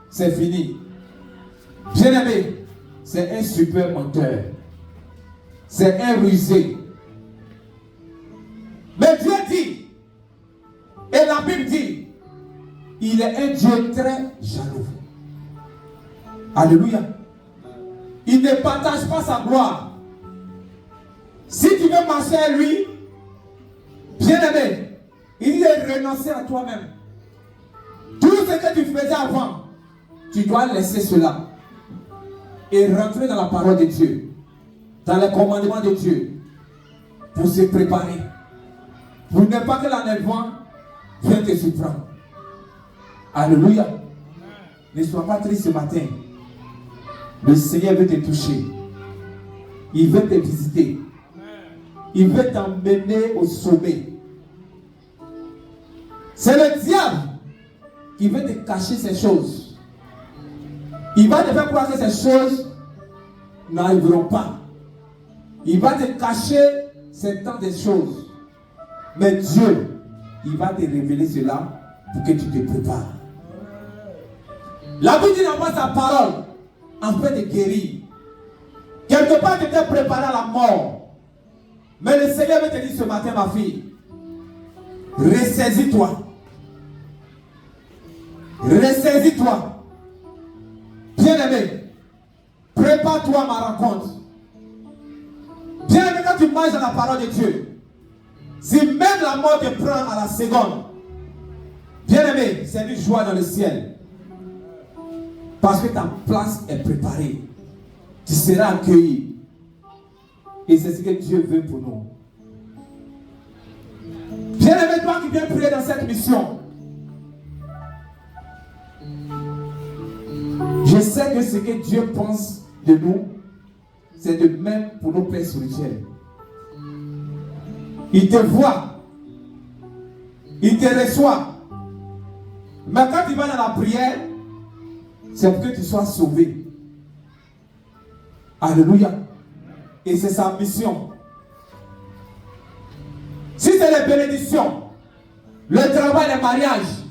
C'est fini. Bien-aimé, c'est un super menteur. C'est un rusé. Mais Dieu dit, et la Bible dit, il est un Dieu très jaloux. Alléluia. Il ne partage pas sa gloire. Si tu veux marcher à lui, bien-aimé, il est renoncer à toi-même. Tout ce que tu faisais avant, tu dois laisser cela et rentrer dans la parole de Dieu, dans les commandements de Dieu, pour se préparer, pour ne pas que l'enlèvement vienne te surprendre. Alléluia. Ne sois pas triste ce matin. Le Seigneur veut te toucher. Il veut te visiter. Il veut t'emmener au sommet. C'est le diable qui veut te cacher ces choses. Il va te faire croire que ces choses n'arriveront pas. Il va te cacher ces temps des choses. Mais Dieu, il va te révéler cela pour que tu te prépares. La Bible dit d'envoyer sa parole en fait de guérir. Quelque part, tu t'es préparé à la mort. Mais le Seigneur veut te dire ce matin, ma fille, ressaisis-toi. Ressaisis-toi. Bien-aimé, prépare-toi à ma rencontre. Bien-aimé, quand tu marches dans la parole de Dieu, si même la mort te prend à la seconde, bien-aimé, c'est une joie dans le ciel. Parce que ta place est préparée. Tu seras accueilli. Et c'est ce que Dieu veut pour nous. Bien-aimé, toi qui viens prier dans cette mission, je sais que ce que Dieu pense de nous, c'est de même pour nos pères spirituels. Il te voit. Il te reçoit. Mais quand tu vas dans la prière, c'est pour que tu sois sauvé. Alléluia. Et c'est sa mission. Si c'est les bénédictions, le travail, les mariages,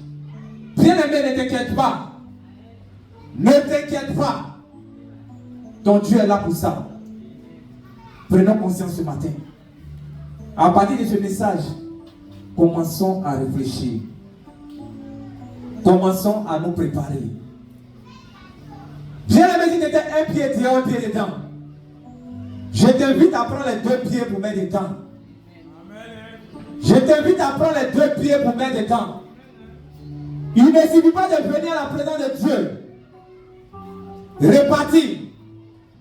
bien aimé, ne t'inquiète pas. Ne t'inquiète pas. Ton Dieu est là pour ça. Prenons conscience ce matin. À partir de ce message, commençons à réfléchir. Commençons à nous préparer. Bien aimé, si tu étais un pied dehors, un pied dedans, je t'invite à prendre les deux pieds pour mettre dedans. Je t'invite à prendre les deux pieds pour mettre dedans. Il ne suffit pas de venir à la présence de Dieu, repartir,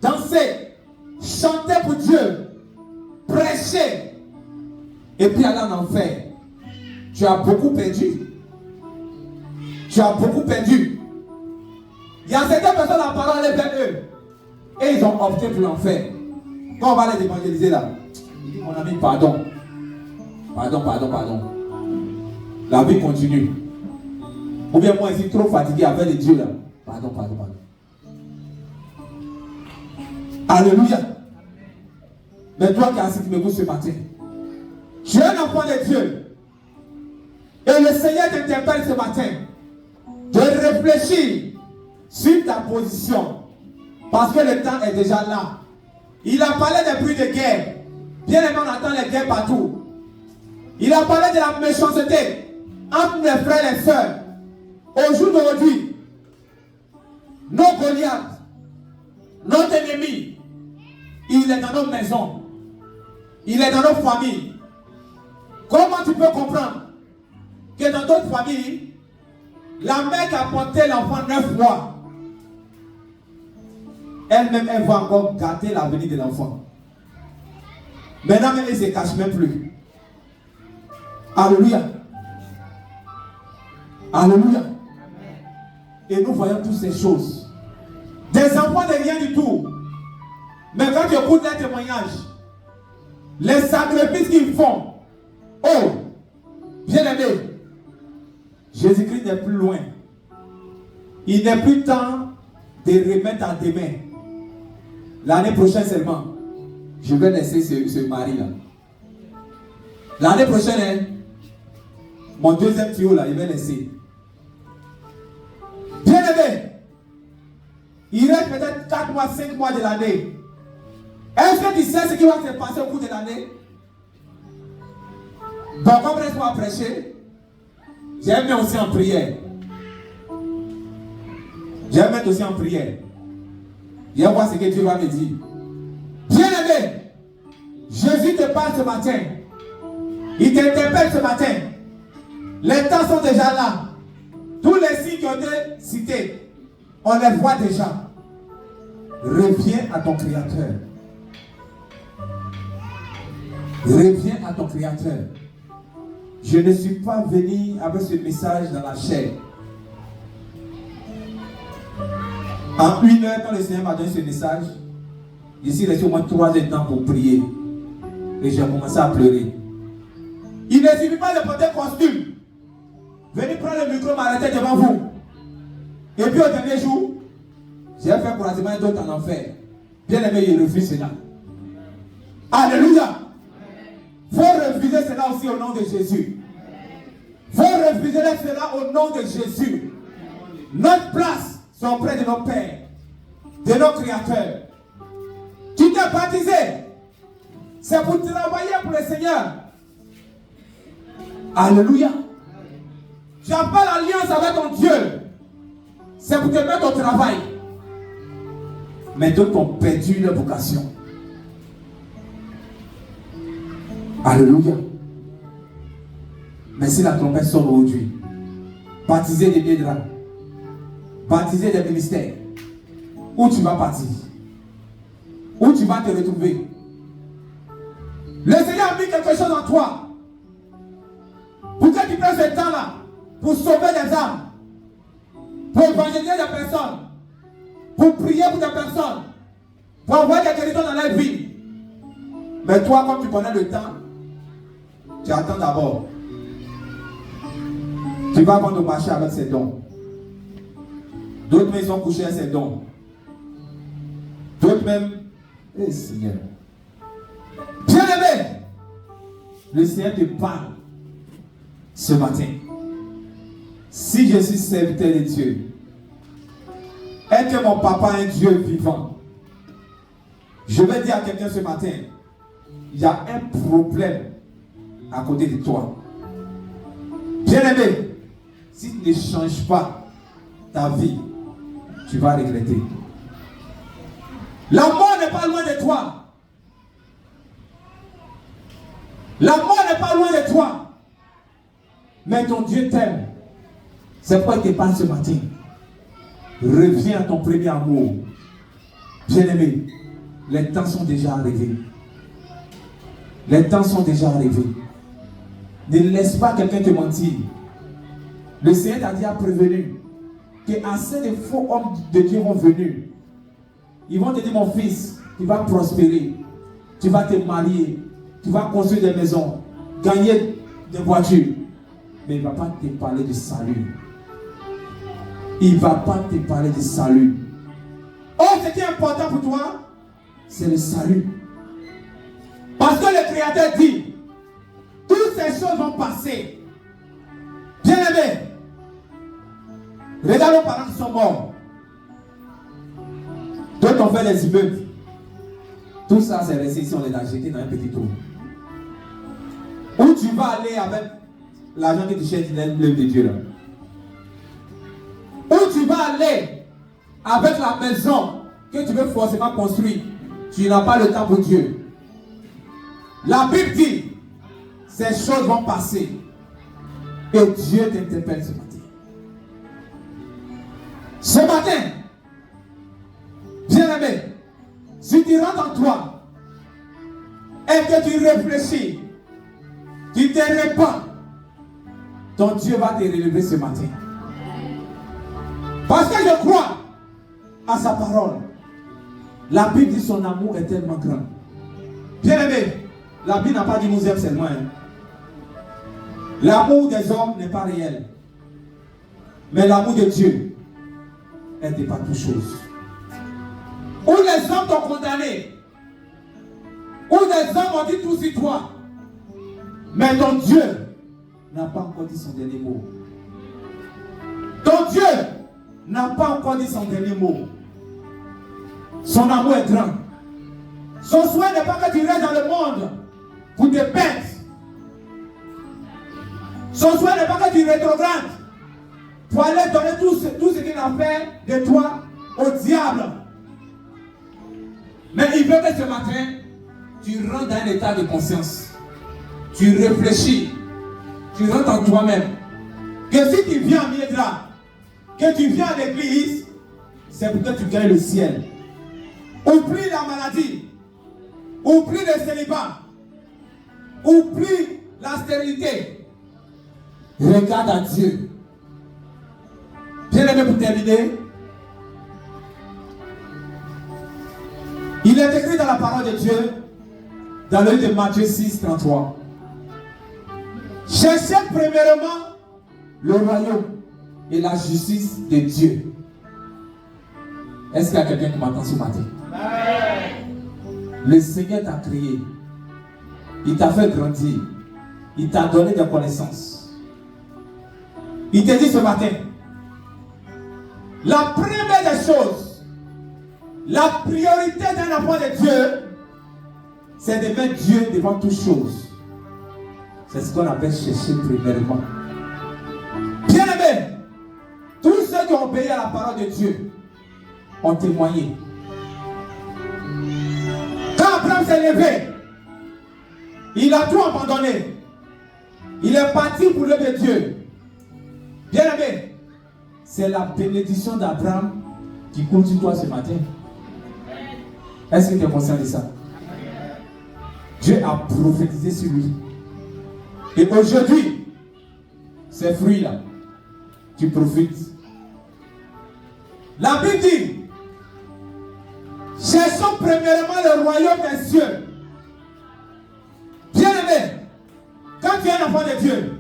danser, chanter pour Dieu, prêcher, et puis aller en enfer. Tu as beaucoup perdu. Tu as beaucoup perdu. Il y a certaines personnes, la parole est vers eux. Et ils ont opté pour l'enfer. Quand on va les évangéliser là, il dit, mon ami, pardon. Pardon. La vie continue. Ou bien moi, je suis trop fatigué avec les dieux là. Pardon. Alléluia. Mais toi qui as assis, tu m'écoutes ce matin. Tu es un enfant de Dieu. Et le Seigneur t'interpelle ce matin de réfléchir sur ta position. Parce que le temps est déjà là. Il a parlé des bruits de guerre. Bien aimé, on entend les guerres partout. Il a parlé de la méchanceté entre les frères et les sœurs. Au jour d'aujourd'hui, nos Goliaths, notre ennemi, il est dans nos maisons. Il est dans nos familles. Comment tu peux comprendre que dans d'autres familles, la mère qui a porté l'enfant 9 mois, elle-même, elle va encore gâter l'avenir de l'enfant. Maintenant, elle ne se cache même plus. Alléluia. Alléluia. Et nous voyons toutes ces choses. Des enfants de rien du tout. Mais quand tu écoutes les témoignages, les sacrifices qu'ils font, oh, bien aimé, Jésus-Christ n'est plus loin. Il n'est plus temps de remettre en demain. L'année prochaine seulement, je vais laisser ce mari-là. L'année prochaine, mon deuxième tuyau là, il va laisser. Bien aimé, Il reste peut-être 4 mois, 5 mois de l'année. Est-ce que tu sais ce qui va se passer au cours de l'année? Bon, comme reste-moi à prêcher, j'aime bien aussi en prière. J'aime bien aussi en prière. Je vais voir ce que Dieu va me dire. Bien-aimé, Jésus te parle ce matin. Il t'interpelle ce matin. Les temps sont déjà là. Tous les signes qui ont été cités, on les voit déjà. Reviens à ton Créateur. Reviens à ton Créateur. Je ne suis pas venu avec ce message dans la chair. En 1 heure, quand le Seigneur m'a donné ce message, je suis resté au moins 3 heures de temps pour prier. Et j'ai commencé à pleurer. Il ne suffit pas de porter costume. Venez prendre le micro, m'arrêter devant vous. Et puis au dernier jour, j'ai fait courageusement et d'autres en enfer. Bien aimé, il refuse cela. Alléluia. Faut refuser cela aussi au nom de Jésus. Faut refuser cela au nom de Jésus. Notre place sont auprès de nos pères, de nos créateurs. Tu t'es baptisé. C'est pour travailler pour le Seigneur. Alléluia. Tu n'as pas l'alliance avec ton Dieu. C'est pour te mettre au travail. Mais d'autres ont perdu leur vocation. Alléluia. Mais si la trompette sonne aujourd'hui, baptiser des bédras, baptiser des ministères, où tu vas partir? Où tu vas te retrouver? Le Seigneur a mis quelque chose en toi pour que tu prennes ce temps-là pour sauver des âmes, pour évangéliser des personnes, pour prier pour des personnes, pour envoyer des guérisons dans leur vie. Mais toi, comme tu connais le temps, tu attends d'abord. Tu vas apprendre au marché avec ces dons. D'autres même sont couchés à ces dons. D'autres même, eh Seigneur. Bien-aimé, le Seigneur te parle ce matin. Si je suis serviteur de Dieu, et que mon papa est un Dieu vivant, je vais dire à quelqu'un ce matin, il y a un problème à côté de toi. Bien-aimé, si tu ne changes pas ta vie, tu vas regretter. La mort n'est pas loin de toi. La mort n'est pas loin de toi. Mais ton Dieu t'aime. C'est pourquoi il te parle ce matin. Reviens à ton premier amour. Bien-aimé, les temps sont déjà arrivés. Les temps sont déjà arrivés. Ne laisse pas quelqu'un te mentir. Le Seigneur t'a dit, a prévenu que assez de faux hommes de Dieu vont venir. Ils vont te dire, mon fils, tu vas prospérer. Tu vas te marier. Tu vas construire des maisons. Gagner des voitures. Mais il ne va pas te parler du salut. Il ne va pas te parler du salut. Oh, ce qui est important pour toi, c'est le salut. Parce que le Créateur dit, toutes ces choses vont passer. Bien-aimé, regarde nos parents qui sont morts. D'autres ont fait les immeubles. Tout ça, c'est resté ici, on les a jetés dans un petit trou. Où tu vas aller avec l'argent que tu cherches dans l'œuvre de Dieu là? Où tu vas aller avec la maison que tu veux forcément construire? Tu n'as pas le temps pour Dieu. La Bible dit, ces choses vont passer. Et Dieu t'interpelle ce matin. Ce matin, bien-aimé, si tu rentres en toi et que tu réfléchis, tu te répands, ton Dieu va te relever ce matin. Parce que je crois à sa parole. La Bible dit son amour est tellement grand. Bien-aimé, la Bible n'a pas dit nous aime seulement. L'amour des hommes n'est pas réel. Mais l'amour de Dieu est de partout chose. Où les hommes t'ont condamné, où les hommes ont dit tout sur toi, mais ton Dieu n'a pas encore dit son dernier mot. Ton Dieu n'a pas encore dit son dernier mot. Son amour est grand. Son souhait n'est pas que tu restes dans le monde pour te perdre. Son souhait n'est pas que tu rétrogrades pour aller donner tout ce qu'il a fait de toi au diable. Mais il veut que ce matin, tu rentres dans un état de conscience. Tu réfléchis. Tu rentres en toi-même. Que si tu viens à Miedra, que tu viens à l'église, c'est pour que tu gagnes le ciel. Oublie la maladie. Oublie le célibat. Oublie la stérilité. Regarde à Dieu. Bien aimé, pour terminer, il est écrit dans la parole de Dieu, dans le livre de Matthieu 6, 33. Cherchez premièrement le royaume et la justice de Dieu. Est-ce qu'il y a quelqu'un qui m'entend ce matin? Le Seigneur t'a créé. Il t'a fait grandir. Il t'a donné des connaissances. Il te dit ce matin, la première des choses, la priorité d'un enfant de Dieu, c'est de mettre Dieu devant toutes choses. C'est ce qu'on appelle chercher premièrement. Bien aimé, tous ceux qui ont obéi à la parole de Dieu ont témoigné. Quand Abraham s'est levé, il a tout abandonné. Il est parti pour l'œuvre de Dieu. Bien aimé, c'est la bénédiction d'Abraham qui coule sur toi ce matin. Est-ce que tu es conscient de ça? Dieu a prophétisé sur lui. Et aujourd'hui, ces fruits-là, tu profites. La Bible dit, cherchons premièrement le royaume des cieux. Bien aimé, quand tu es un enfant de Dieu,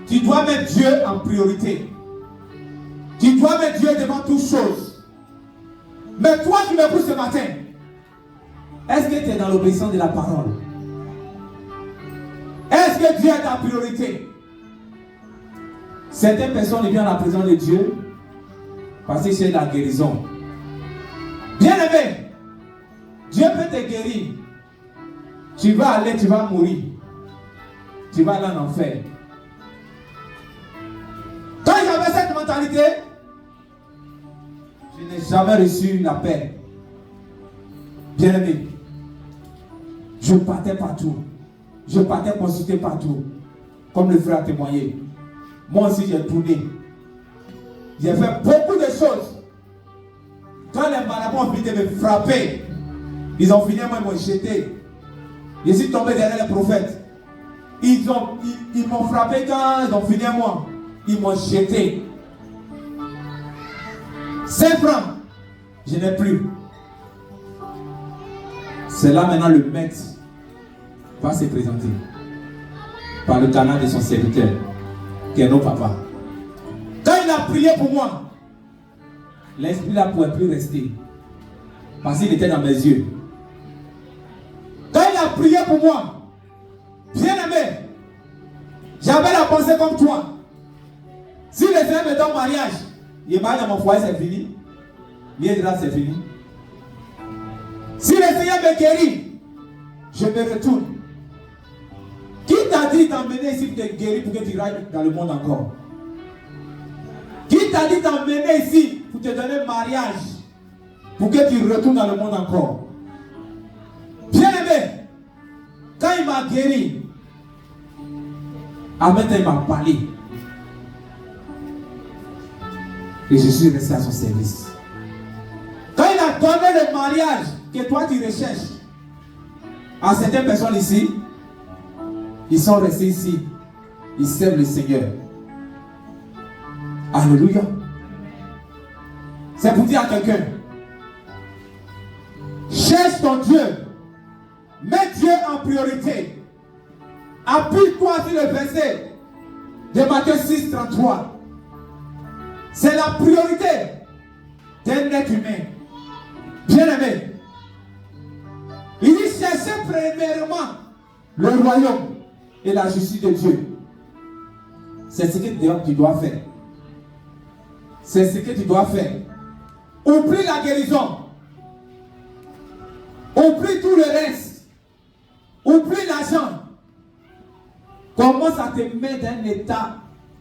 tu dois mettre Dieu en priorité. Tu dois mettre Dieu devant toutes choses. Mais toi qui m'écoutes ce matin, est-ce que tu es dans l'obéissance de la parole? Est-ce que Dieu est ta priorité? Certaines personnes viennent à la présence de Dieu parce que c'est la guérison. Bien aimé, Dieu peut te guérir. Tu vas aller, tu vas mourir. Tu vas aller en enfer. Quand j'avais cette mentalité, je n'ai jamais reçu la paix. Bien aimé, je partais partout. Je partais consulter partout. Comme le frère a témoigné. Moi aussi j'ai tourné. J'ai fait beaucoup de choses. Quand les marabouts ont fini de me frapper, ils ont fini, moi ils m'ont jeté. Je suis tombé derrière les prophètes. Ils m'ont frappé quand ils ont fini moi. Ils m'ont jeté. 5 francs, je n'ai plus. C'est là maintenant le maître va se présenter par le canal de son serviteur, qui est notre papa. Quand il a prié pour moi, l'esprit là ne pouvait plus rester. Parce qu'il était dans mes yeux. Quand il a prié pour moi, bien aimé, j'avais la pensée comme toi. Si le Seigneur me donne mariage, il est marié dans mon foyer, c'est fini. Miedra, c'est fini. Si le Seigneur me guérit, je me retourne. Qui t'a dit d'emmener ici pour te guérir pour que tu ailles dans le monde encore? Qui t'a dit d'emmener ici pour te donner un mariage pour que tu retournes dans le monde encore? Bien aimé, quand il m'a guéri, Ahmed il m'a parlé. Et je suis resté à son service. Quand il a donné le mariage que toi tu recherches à certaines personnes ici, ils sont restés ici. Ils servent le Seigneur. Alléluia. C'est pour dire à quelqu'un, cherche ton Dieu. Mets Dieu en priorité. Appuie-toi sur le verset de Matthieu 6, 33. C'est la priorité d'un être humain. Bien aimé. Il dit cherchez premièrement le royaume et la justice de Dieu. C'est ce que tu dois faire. C'est ce que tu dois faire. Oublie la guérison. oublie tout le reste, oublie l'argent, commence à te mettre dans un état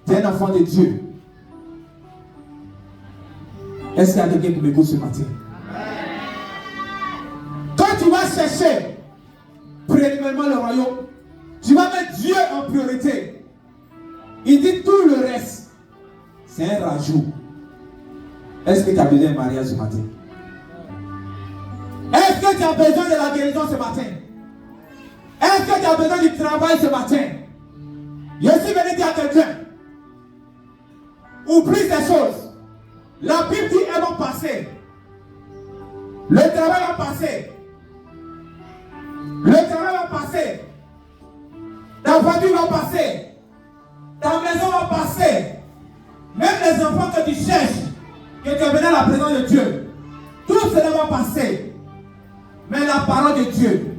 d'un enfant de Dieu. Est-ce qu'il y a quelqu'un qui m'écoute ce matin? Quand tu vas chercher premièrement le royaume, tu vas mettre Dieu en priorité. Il dit tout le reste, c'est un rajout. Est-ce que tu as besoin d'un mariage ce matin? Est-ce que tu as besoin de la guérison ce matin? Est-ce que tu as besoin du travail ce matin? Je suis venu dire à quelqu'un, oublie ces choses. La Bible dit elles vont passer. Le travail va passer. Le travail va passer. Ta voiture va passer. Ta maison va passer. Même les enfants que tu cherches, que tu as venu à la présence de Dieu, tout cela va passer. Mais la parole de Dieu,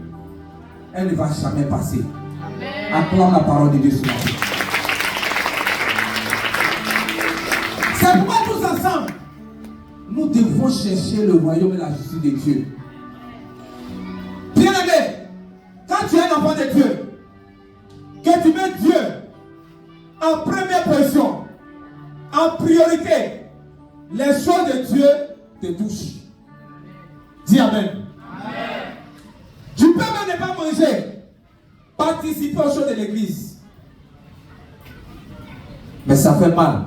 elle ne va jamais passer. Acclame la parole de Dieu ce matin. C'est pourquoi tous ensemble, nous devons chercher le royaume et la justice de Dieu. Bien-aimé, quand tu es un enfant de Dieu, que tu mets Dieu en première position, en priorité, les choses de Dieu te touchent. Dis Amen. Amen. Tu peux même ne pas manger, participer aux choses de l'église. Mais ça fait mal.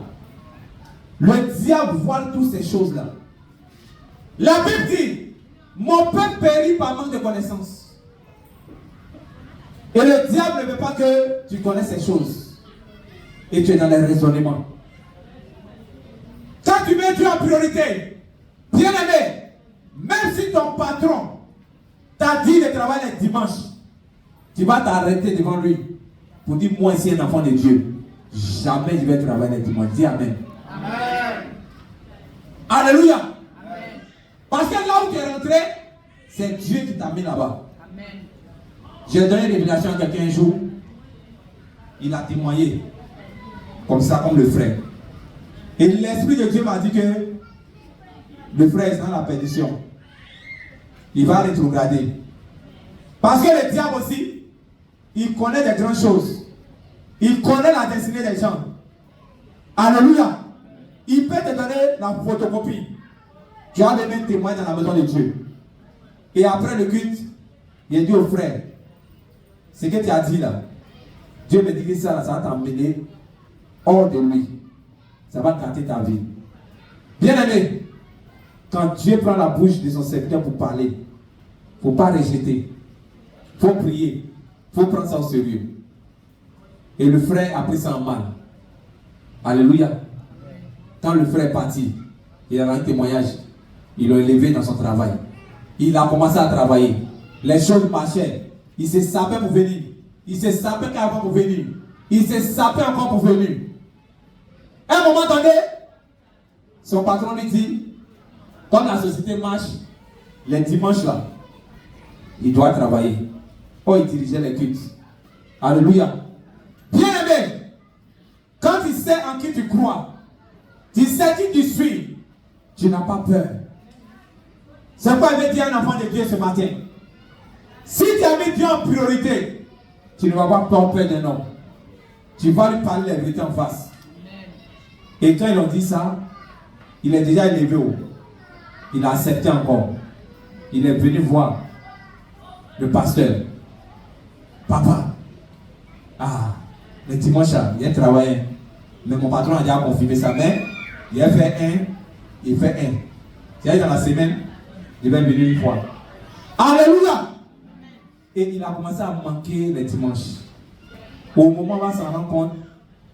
Le diable voit toutes ces choses-là. La Bible dit, mon peuple périt par manque de connaissance. Et le diable ne veut pas que tu connaisses ces choses. Et tu es dans les raisonnements. Quand tu mets Dieu en priorité, bien aimé, même si ton patron t'a dit de travailler le dimanche, tu vas t'arrêter devant lui pour dire, moi ici un enfant de Dieu, jamais je vais travailler le dimanche. Dis Amen. Amen. Alléluia. Amen. Parce que là où tu es rentré, c'est Dieu qui t'a mis là-bas. Amen. J'ai donné une révélation à quelqu'un un jour. Il a témoigné. Comme ça, comme le frère. Et l'Esprit de Dieu m'a dit que le frère est dans la perdition. Il va rétrograder. Parce que le diable aussi, il connaît des grandes choses. Il connaît la destinée des gens. Alléluia. Il peut te donner la photocopie. Tu as des mêmes témoins dans la maison de Dieu. Et après le culte, il a dit au frère, ce que tu as dit là, Dieu me dit que ça va t'emmener hors de lui. Ça va gâter ta vie. Bien aimé, quand Dieu prend la bouche de son serviteur pour parler, il ne faut pas rejeter. Il faut prier. Il faut prendre ça au sérieux. Et le frère a pris ça en mal. Alléluia. Quand le frère est parti, il a un témoignage. Il l'a élevé dans son travail. Il a commencé à travailler. Les choses marchaient. Il s'est sapé pour venir. Il s'est sapé encore pour venir. Il s'est sapé encore pour venir. À un moment donné, son patron lui dit, comme la société marche, les dimanches là, il doit travailler. Oh, il dirigeait les cultes. Alléluia. Bien aimé, quand tu sais en qui tu crois, tu sais qui tu suis, tu n'as pas peur. C'est pourquoi il veut dire à un enfant de Dieu ce matin. Si tu as mis Dieu en priorité, tu ne vas pas avoir peur d'un homme. Tu vas lui parler la vérité en face. Et quand ils ont dit ça, il est déjà élevé haut. Il a accepté encore. Il est venu voir le pasteur. Papa, le dimanche, il a travaillé. Mais mon patron a déjà confirmé ça. Mais il a fait il fait un. C'est dans la semaine, il va venir une fois. Alléluia! Et il a commencé à manquer les dimanches. Au moment où on s'en rend compte,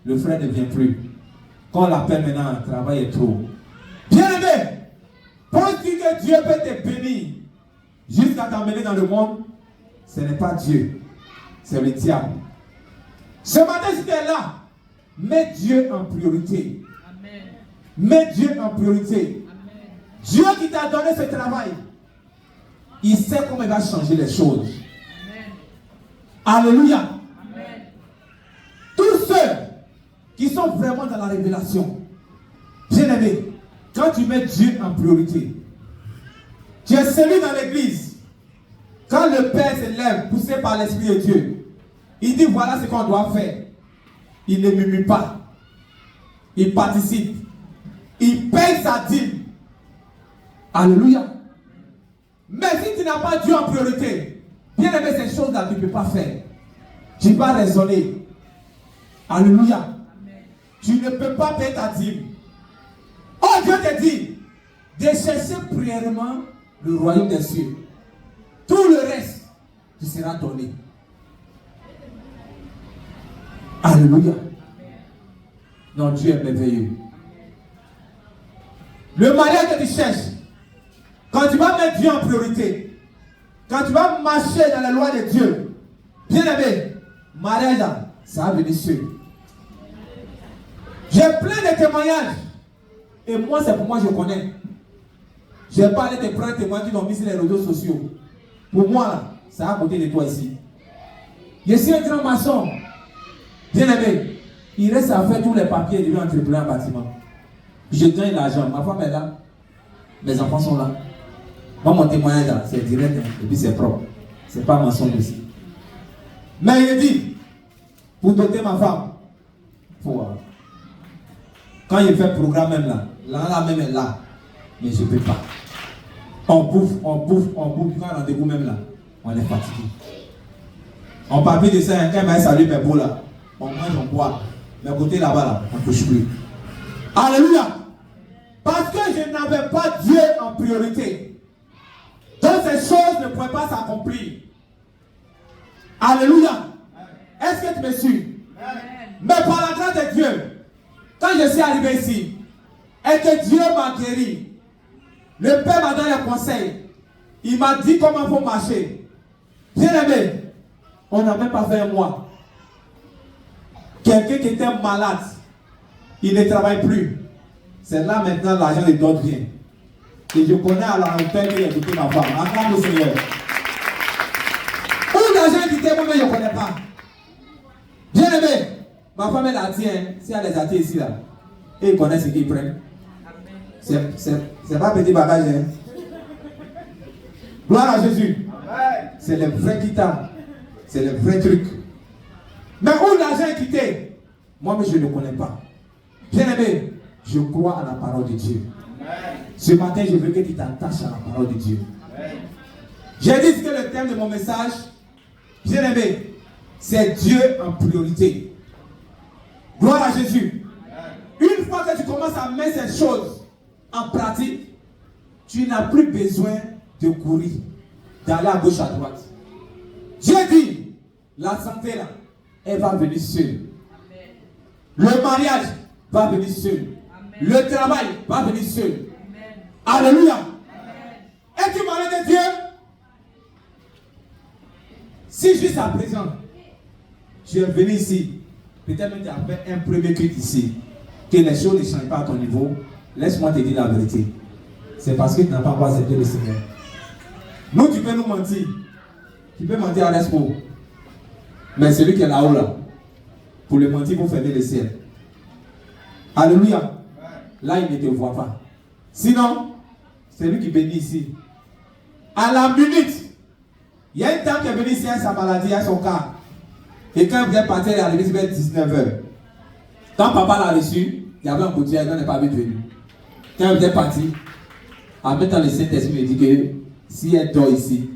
le frère ne vient plus. Quand on l'appelle maintenant, le travail est trop. Bien aimé, penses-tu que Dieu peut te bénir jusqu'à t'emmener dans le monde? Ce n'est pas Dieu, c'est le diable. Ce matin, si tu es là, mets Dieu en priorité. Amen. Mets Dieu en priorité. Amen. Dieu qui t'a donné ce travail, il sait comment il va changer les choses. Amen. Alléluia. Amen. Tous ceux qui sont vraiment dans la révélation, bien aimé, quand tu mets Dieu en priorité, tu es celui dans l'église. Pierre se lève, poussé par l'Esprit de Dieu. Il dit voilà ce qu'on doit faire. Il ne murmure pas. Il participe. Il paye sa dîme. Alléluia. Mais si tu n'as pas Dieu en priorité, bien aimé, ces choses-là, tu ne peux pas faire. Tu vas raisonner. Alléluia. Amen. Tu ne peux pas payer ta dîme. Oh, Dieu te dit de chercher premièrement le royaume des cieux. Tout le reste te sera donné. Alléluia. Non, Dieu est merveilleux. Le mariage que tu cherches, quand tu vas mettre Dieu en priorité, quand tu vas marcher dans la loi de Dieu, bien aimé, mariage, ça va venir sûr. J'ai plein de témoignages. Et moi, c'est pour moi je connais. Je n'ai pas allé te prendre témoignages qui l'ont mis sur les réseaux sociaux. Pour moi, là, ça a à côté de toi ici. Je suis un grand maçon. Bien aimé, il reste à faire tous les papiers de l'entrepreneur en bâtiment. Je gagne l'argent. Ma femme est là. Mes enfants sont là. Moi, mon témoignage, c'est direct et puis c'est propre. C'est pas mensonge aussi. Mais il dit, pour doter ma femme, quand il fait le programme même là même est là. Mais je ne peux pas. On bouffe. Quand on a rendez-vous même là, on est fatigué. On papier de ça, quand il m'a salué mes beaux là, on mange, on boit. Mais côté là-bas, là, on ne touche plus. Alléluia. Parce que je n'avais pas Dieu en priorité. Donc ces choses ne pouvaient pas s'accomplir. Alléluia. Est-ce que tu me suis? Mais par la grâce de Dieu, quand je suis arrivé ici, et que Dieu m'a guéri, le Père m'a donné un conseil. Il m'a dit comment il faut marcher. Bien aimé, on n'a même pas fait un mois. Quelqu'un qui était malade, il ne travaille plus. C'est là maintenant l'argent de d'autres vient. Et je connais à la hauteur qu'il a écouté ma femme. Acclame le Seigneur. Où l'argent est quitté, moi-même je ne connais pas. Bien aimé, ma femme elle a dit, si elle les a dit ici là, et ils connaissent ce qu'ils prennent. C'est pas petit bagage. Hein. Gloire à Jésus. C'est le vrai guitare. C'est le vrai truc. Mais où l'argent est quitté, moi-même je ne connais pas. Bien aimé, je crois à la parole de Dieu. Ce matin, je veux que tu t'attaches à la parole de Dieu. J'ai dit que le thème de mon message, bien aimé, c'est Dieu en priorité. Gloire à Jésus. Une fois que tu commences à mettre ces choses en pratique, tu n'as plus besoin de courir, d'aller à gauche, à droite. Dieu dit, la santé là, elle va venir seule. Le mariage va venir seul. Le travail va venir seul. Alléluia. Es-tu marié de Dieu? Si jusqu'à présent, tu es venu ici, peut-être même tu as fait un premier culte ici, que les choses ne changent pas à ton niveau, laisse-moi te dire la vérité. C'est parce que tu n'as pas encore accepté le Seigneur. Nous, tu peux nous mentir. Tu peux mentir à l'espoir. Mais celui qui est là-haut, là, pour le mentir, il faut fermer le ciel. Alléluia. Là, il ne te voit pas. Sinon, c'est lui qui bénit ici. À la minute, il y a une dame qui est venue ici, elle a sa maladie, elle a son cas. Et quand vous êtes parti, elle est arrivée vers 19h. Quand papa l'a reçu, il y avait un boutique, elle n'est pas venu. Quand vous êtes parti, en même temps, le Saint-Esprit me dit que si elle dort ici,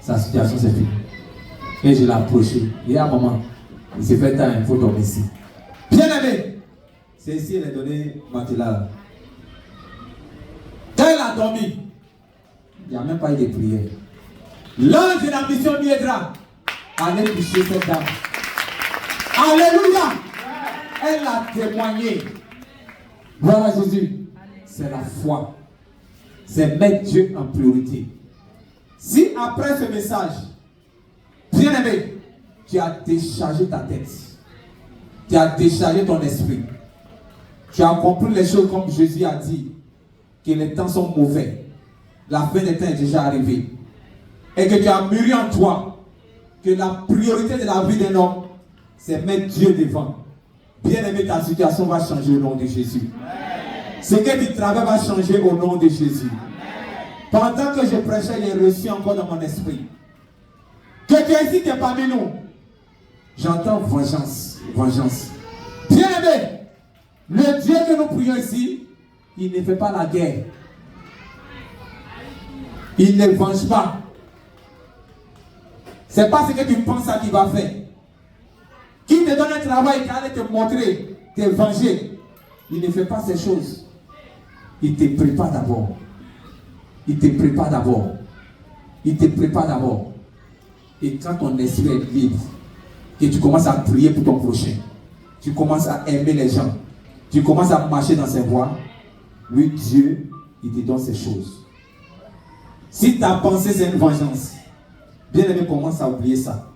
sa situation c'est fini. Et je l'ai approché. Et à un moment, il s'est fait temps, il faut dormir ici. Bien aimé, c'est ici elle a donné matelas. Quand elle a dormi, il n'y a même pas eu de prière. L'ange de la mission viendra aller toucher cette dame. Alléluia. Elle a témoigné. Gloire à Jésus. C'est la foi. C'est mettre Dieu en priorité. Si après ce message, bien aimé, tu as déchargé ta tête, tu as déchargé ton esprit, tu as compris les choses comme Jésus a dit, que les temps sont mauvais, la fin des temps est déjà arrivée, et que tu as mûri en toi que la priorité de la vie d'un homme, c'est mettre Dieu devant. Bien aimé, ta situation va changer au nom de Jésus. Ce que tu travailles va changer au nom de Jésus. Pendant que je prêchais, il est reçu encore dans mon esprit. Que tu es ici, tu es parmi nous. J'entends vengeance, vengeance. Bien aimé, le Dieu que nous prions ici, il ne fait pas la guerre. Il ne venge pas. C'est pas ce que tu penses à qu'il va faire. Qui te donne un travail, qui allait te montrer, te venger. Il ne fait pas ces choses. Il te prépare d'abord. Il te prépare d'abord. Il te prépare d'abord. Et quand ton esprit est libre, que tu commences à prier pour ton prochain, tu commences à aimer les gens, tu commences à marcher dans ses voies, lui, Dieu, il te donne ces choses. Si ta pensée c'est une vengeance, bien aimé, commence à oublier ça.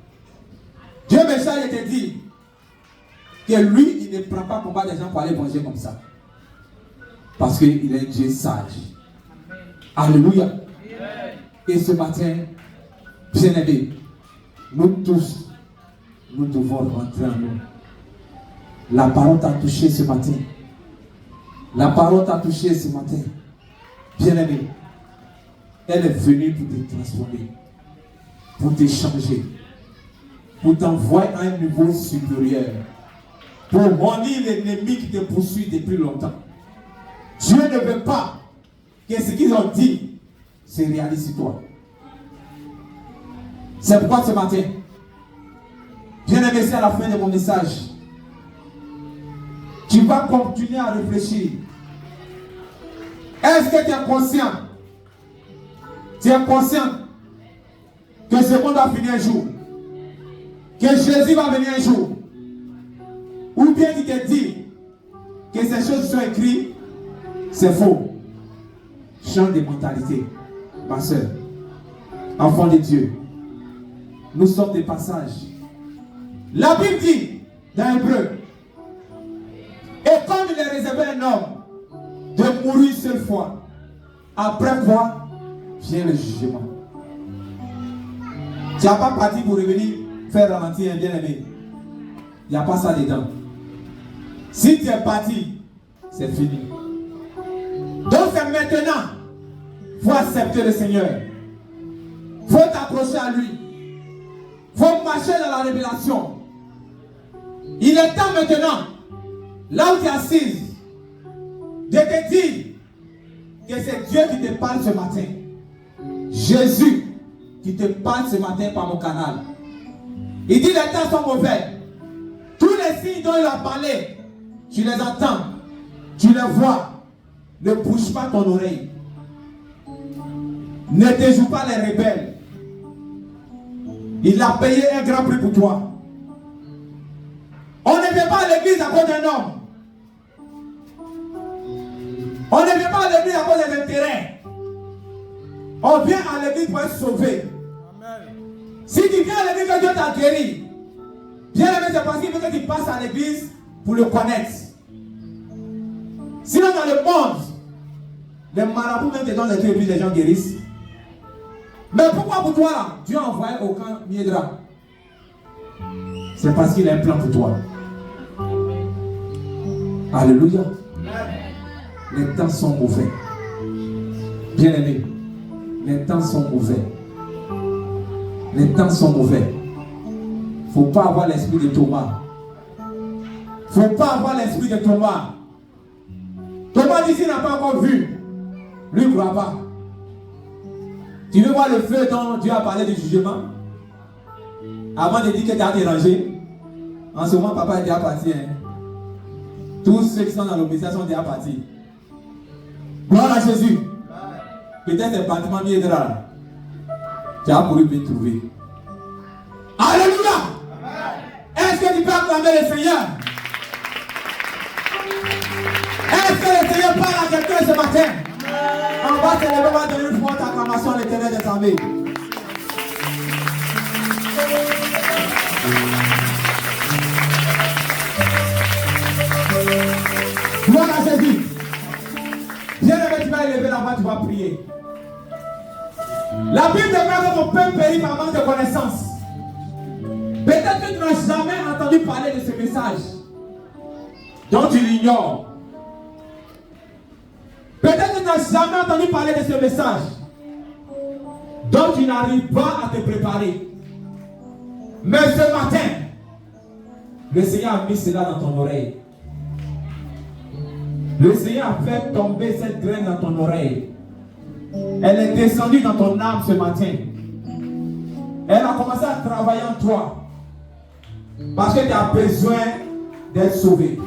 Dieu me charge et te dit que lui, il ne prend pas combat des gens pour aller venger comme ça. Parce qu'il est un Dieu sage. Alléluia. Et ce matin, bien aimé, nous tous, nous devons rentrer en nous. La parole t'a touché ce matin. La parole t'a touché ce matin. Bien aimé, elle est venue pour te transformer, pour te changer, pour t'envoyer à un niveau supérieur, pour honner l'ennemi qui te poursuit depuis longtemps. Dieu ne veut pas que ce qu'ils ont dit se réalise sur toi. C'est pourquoi ce matin, bien aimé, c'est à la fin de mon message, tu vas continuer à réfléchir. Est-ce que tu es conscient? Tu es conscient que ce monde va finir un jour? Que Jésus va venir un jour? Ou bien tu te dis que ces choses qui sont écrites, c'est faux? Change de mentalité, ma soeur. Enfant de Dieu, nous sommes des passages. La Bible dit dans Hébreu, et comme il est réservé à un homme de mourir une seule fois, après quoi vient le jugement. Tu n'as pas parti pour revenir faire ralentir un bien-aimé. Il n'y a pas ça dedans. Si tu es parti, c'est fini. Donc c'est maintenant. Il faut accepter le Seigneur. Il faut t'accrocher à lui. Il faut marcher dans la révélation. Il est temps maintenant, là où tu es assise, de te dire que c'est Dieu qui te parle ce matin. Jésus qui te parle ce matin par mon canal. Il dit les temps sont mauvais. Tous les signes dont il a parlé, tu les entends, tu les vois. Ne bouge pas ton oreille. Ne te joue pas les rebelles. Il a payé un grand prix pour toi. On ne vient pas à l'église à cause d'un homme. On ne vient pas à l'église à cause des intérêts. On vient à l'église pour être sauvé. Amen. Si tu viens à l'église que Dieu t'a guéri, bien aimé, c'est parce qu'il veut que tu passes à l'église pour le connaître. Sinon dans le monde, les marabouts même te donnent les trucs et puis les gens guérissent. Mais pourquoi pour toi là, Dieu a envoyé aucun miedra? C'est parce qu'il a un plan pour toi. Alléluia. Les temps sont mauvais. Bien aimé, les temps sont mauvais. Les temps sont mauvais. Il ne faut pas avoir l'esprit de Thomas. Il ne faut pas avoir l'esprit de Thomas. Thomas dit qu'il n'a pas encore vu. Lui ne croit pas. Tu veux voir le feu dont Dieu a parlé du jugement? Avant de dire que tu as dérangé, en ce moment, papa est déjà parti. Hein? Tous ceux qui sont dans l'obéissance sont déjà partis. Gloire à Jésus. Peut-être un bâtiment miedra. Tu as couru bien trouver. Alléluia. Est-ce que tu peux acclamer le Seigneur? Est-ce que le Seigneur parle à quelqu'un ce matin? On va se lever, on va donner une forte acclamation à l'Éternel des armées. Gloire à Jésus. Bien aimé, tu vas élever la main, tu vas prier. La Bible déclare que mon peuple périt par manque de connaissance. Peut-être que tu n'as jamais entendu parler de ce message, dont tu l'ignores. Peut-être que tu n'as jamais entendu parler de ce message. dont tu n'arrives pas à te préparer. Mais ce matin, le Seigneur a mis cela dans ton oreille. Le Seigneur a fait tomber cette graine dans ton oreille. Elle est descendue dans ton âme ce matin. Elle a commencé à travailler en toi. Parce que tu as besoin d'être sauvé.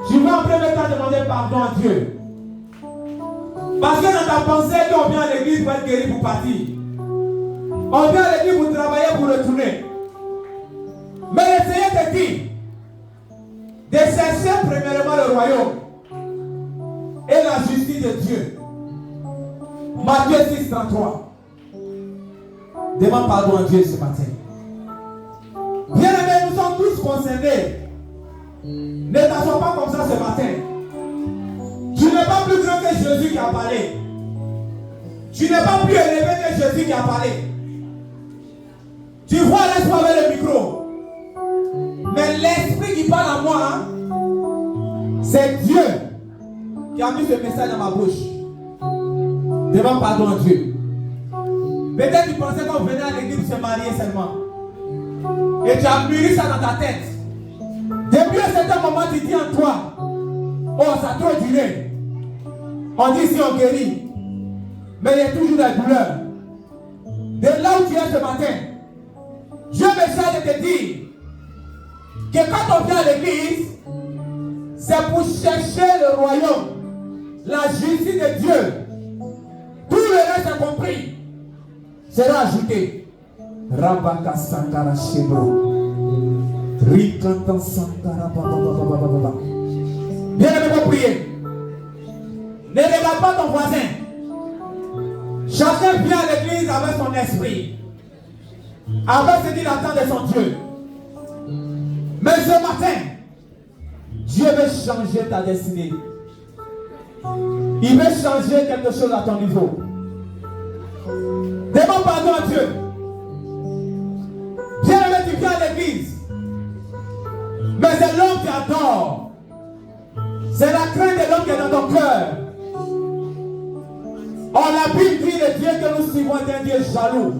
Tu vas en premier temps demander pardon à Dieu. Parce que dans ta pensée, on vient à l'église pour être guéri, pour partir. On vient à l'église pour travailler, pour retourner. Mais le Seigneur te dit de chercher premièrement le royaume et la justice de Dieu. Matthieu 6, 33. Demande pardon à Dieu ce matin. Bien aimés, nous sommes tous concernés. Ne t'assois pas comme ça ce matin. Tu n'es pas plus grand que Jésus qui a parlé. Tu n'es pas plus élevé que Jésus qui a parlé. Tu vois, laisse-moi avec le micro. Mais l'esprit qui parle à moi, c'est Dieu qui a mis ce message dans ma bouche. Demande pardon à Dieu. Peut-être tu pensais qu'on venait à l'église pour se marier seulement. Et tu as mûri ça dans ta tête. Depuis un certain moment, tu dis en toi, oh, ça a trop duré. On dit si on guérit. Mais il y a toujours des douleurs. De là où tu es ce matin, Dieu me charge de te dire que quand on vient à l'église, c'est pour chercher le royaume, la justice de Dieu. Tout le reste est compris sera ajouté. Rabaka Sankara Shebro. Rikantan Sankara Baba. Bien aimé, pour prier. Ne regarde pas ton voisin. Chacun vient à l'église avec son esprit, avec ce qu'il attend de son Dieu. Mais ce matin, Dieu veut changer ta destinée. Il veut changer quelque chose à ton niveau. Demande pardon à Dieu. Bien aimé, tu viens à l'église, mais c'est l'homme qui adore. C'est la crainte de l'homme qui est dans ton cœur. On a Bible dit le Dieu que nous suivons est un Dieu jaloux.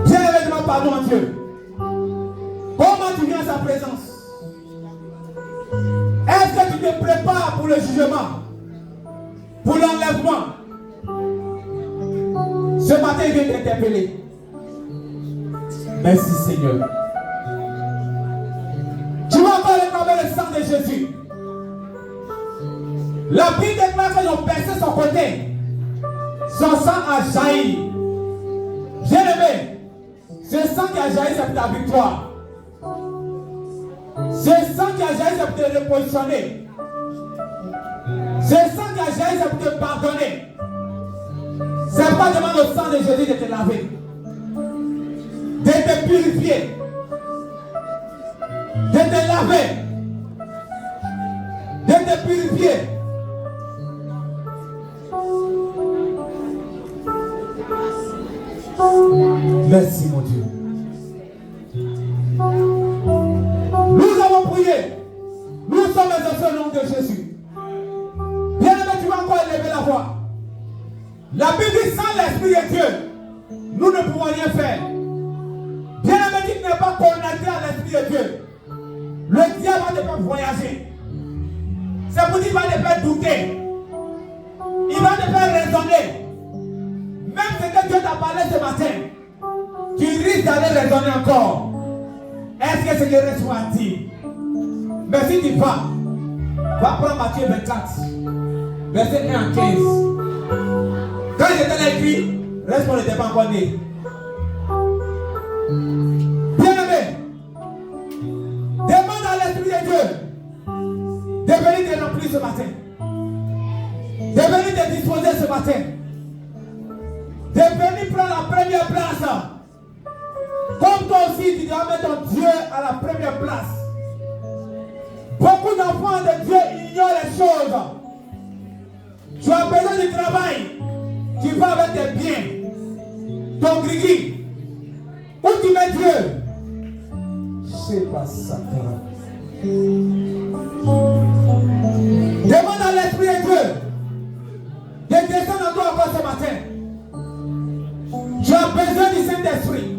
Bien aimé, demande pardon à Dieu. Comment tu viens à sa présence? Est-ce que tu te prépares pour le jugement, pour l'enlèvement? Ce matin, il vient t'interpeller. Merci Seigneur. Tu vas encore réclamer le sang de Jésus. La Bible déclare qu'ils ont percé son côté. Son sang a jailli. Bien aimé, ce sang qui a jailli, c'est pour ta victoire. Ce sang qui a jailli, c'est pour te repositionner. Ce sang qui a jailli, c'est pour te pardonner. C'est pas demander au sang de Jésus de te laver, de te purifier, de te laver, de te purifier. Merci mon Dieu. Nous avons prié. Nous sommes les enfants au nom de Jésus. Bien aimé, tu vas encore élever la voix. La Bible dit sans l'Esprit de Dieu, nous ne pouvons rien faire. Bien aimé, tu n'es pas connecté à l'Esprit de Dieu. Le diable va te faire voyager. C'est pour dire qu'il va te faire douter. Il va te faire raisonner. Même ce que Dieu t'a parlé ce matin, tu risques d'aller raisonner encore. Est-ce que c'est que reste à dire? Mais si tu vas prendre Matthieu 24, verset 1 à 15. Quand j'étais écrit, reste qu'on n'était pas encore né. Bien aimé, demande à l'Esprit de Dieu de venir te remplir ce matin, de venir te disposer ce matin, de venir prendre la première place. Comme toi aussi, tu dois mettre ton Dieu à la première place. Beaucoup d'enfants de Dieu ignorent les choses. Tu as besoin du travail. Tu vas avec tes biens, ton grigri. Où tu mets Dieu? C'est pas ça. Demande à l'Esprit de Dieu Saint-Esprit,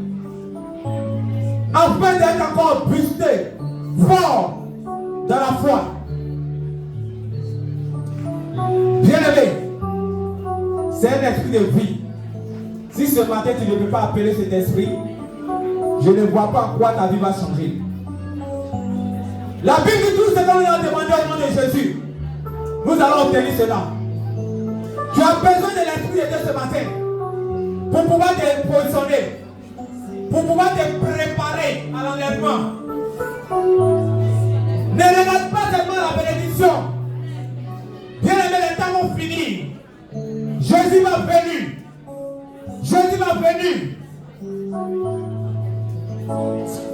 afin d'être encore boosté, fort dans la foi. Bien-aimé, c'est un esprit de vie. Si ce matin tu ne peux pas appeler cet esprit, je ne vois pas en quoi ta vie va changer. La Bible dit tout ce que nous avons demandé au nom de Jésus. Nous allons obtenir cela. Tu as besoin de l'esprit de Dieu ce matin pour pouvoir te positionner, pour pouvoir te préparer à l'enlèvement. Ne regarde pas seulement la bénédiction. Bien aimé, les temps vont finir. Jésus va venir. Jésus va venir.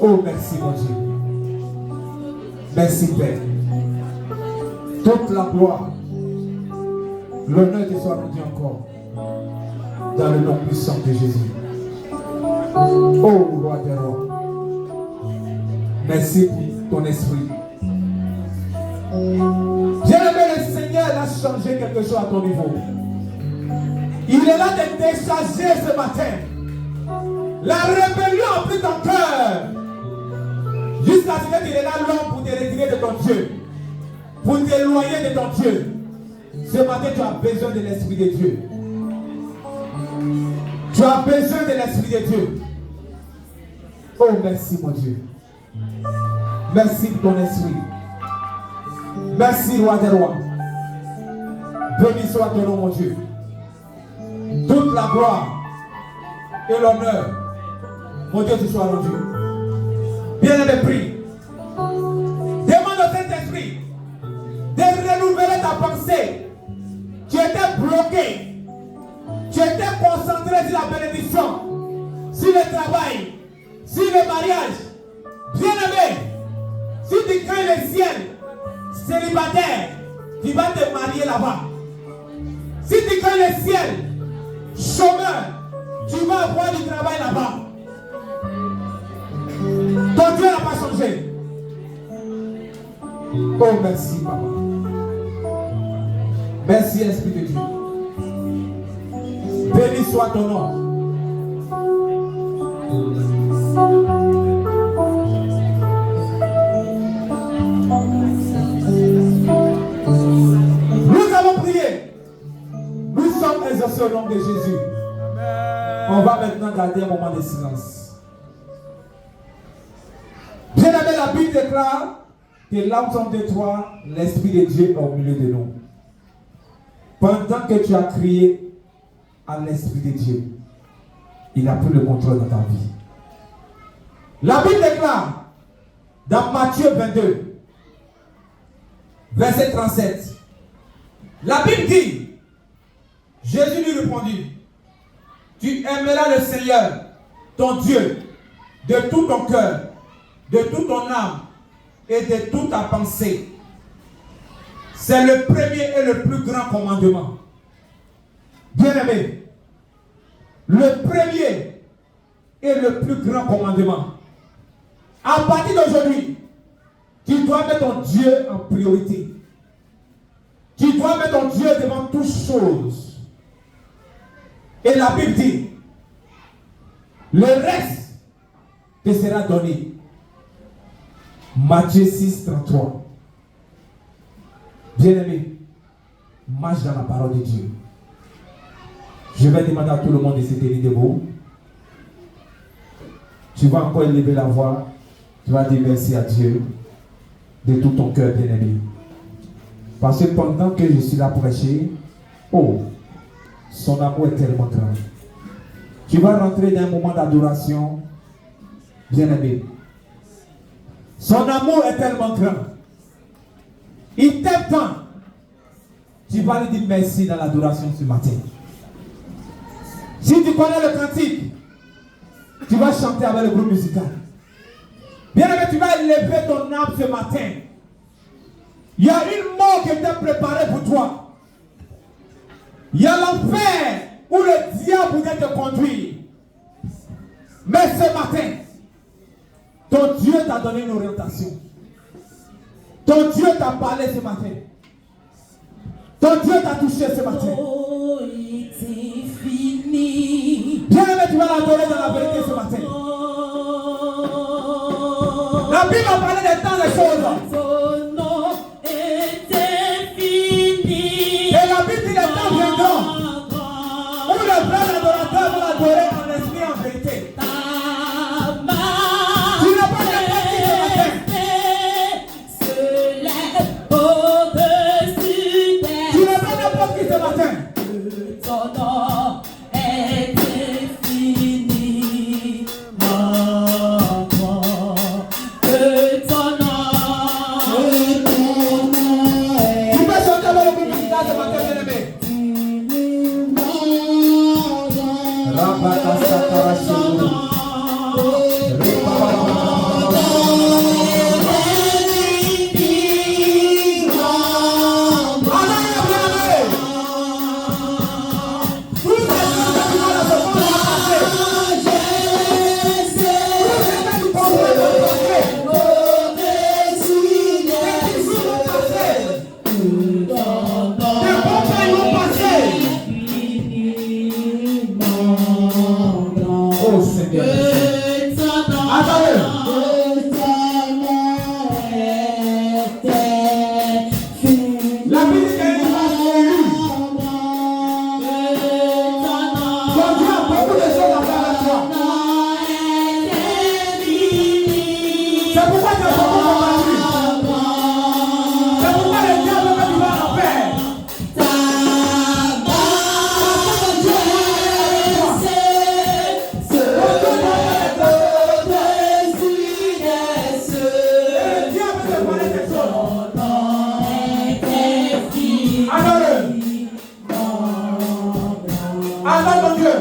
Oh, merci mon Dieu. Merci Père. Toute la gloire, l'honneur te soit rendu encore dans le nom puissant de Jésus. Oh, roi des rois. Merci pour ton esprit. Bien-aimé, le Seigneur a changé quelque chose à ton niveau. Il est là de décharger ce matin. La rébellion a pris ton cœur. Jusqu'à ce que tu es là l'homme pour te retirer de ton Dieu. Pour t'éloigner de ton Dieu. Ce matin, tu as besoin de l'Esprit de Dieu. Tu as besoin de l'Esprit de Dieu. Oh, merci mon Dieu. Merci pour ton esprit. Merci, roi des rois. Béni soit ton nom, mon Dieu. Toute la gloire et l'honneur, mon Dieu, te soit rendu. Bien-aimé, prie. Demande au Saint-Esprit de renouveler ta pensée. Tu étais bloqué. Tu étais concentré sur la bénédiction, sur le travail, sur le mariage. Bien-aimé, si tu crains le ciel, célibataire, tu vas te marier là-bas. Si tu crains le ciel, chômeur, tu vas avoir du travail là-bas. Ton Dieu n'a pas changé. Oh, merci, papa. Merci, Esprit de Dieu. Béni soit ton nom. Nous avons prié. Nous sommes exaucés au nom de Jésus. Amen. On va maintenant garder un moment de silence. Bien-aimé, la Bible déclare que là où sont de toi, l'Esprit de Dieu est au milieu de nous. Pendant que tu as crié à l'Esprit de Dieu, il a pris le contrôle dans ta vie. La Bible déclare dans Matthieu 22, verset 37. La Bible dit, Jésus lui répondit, tu aimeras le Seigneur, ton Dieu, de tout ton cœur, de toute ton âme et de toute ta pensée. C'est le premier et le plus grand commandement. Bien-aimé, le premier et le plus grand commandement. À partir d'aujourd'hui, tu dois mettre ton Dieu en priorité. Tu dois mettre ton Dieu devant toutes choses. Et la Bible dit, le reste te sera donné. Matthieu 6, 33. Bien-aimé, marche dans la parole de Dieu. Je vais demander à tout le monde de se tenir debout. Tu vas encore élever la voix. Tu vas dire merci à Dieu de tout ton cœur, bien-aimé. Parce que pendant que je suis là pour prêcher, oh, son amour est tellement grand. Tu vas rentrer dans un moment d'adoration, bien-aimé. Son amour est tellement grand. Il t'aime tant. Tu vas lui dire merci dans l'adoration ce matin. Si tu connais le cantique, tu vas chanter avec le groupe musical. Bien-aimé, tu vas élever ton âme ce matin. Il y a une mort qui était préparée pour toi. Il y a l'enfer où le diable voulait te conduire. Mais ce matin, ton Dieu t'a donné une orientation. Ton Dieu t'a parlé ce matin. Ton Dieu t'a touché ce matin. Oh, c'est fini. Bien-aimé, tu vas l'adorer dans la vérité ce matin. Bible va parler des temps des choses. Son nom est infini. Et la Bible dit les temps viendront où le vrai adorateur va l'adorer en esprit et en vérité. Tu n'as pas d'importe Se lève au-dessus des Tu n'as pas n'importe qui ce matin. Ton nom est infiniment grand. Que ton nom Tu peux chanter avec le public ce matin, bien-aimé. Oh Seigneur. La Bible dit qu'il va Dieu a beaucoup de choses à faire avec toi. C'est pourquoi tu as beaucoup combattu. C'est pourquoi le diable veut que tu vas en paix. Le diable veut te parler des choses. Adore-le. Adore ton Dieu.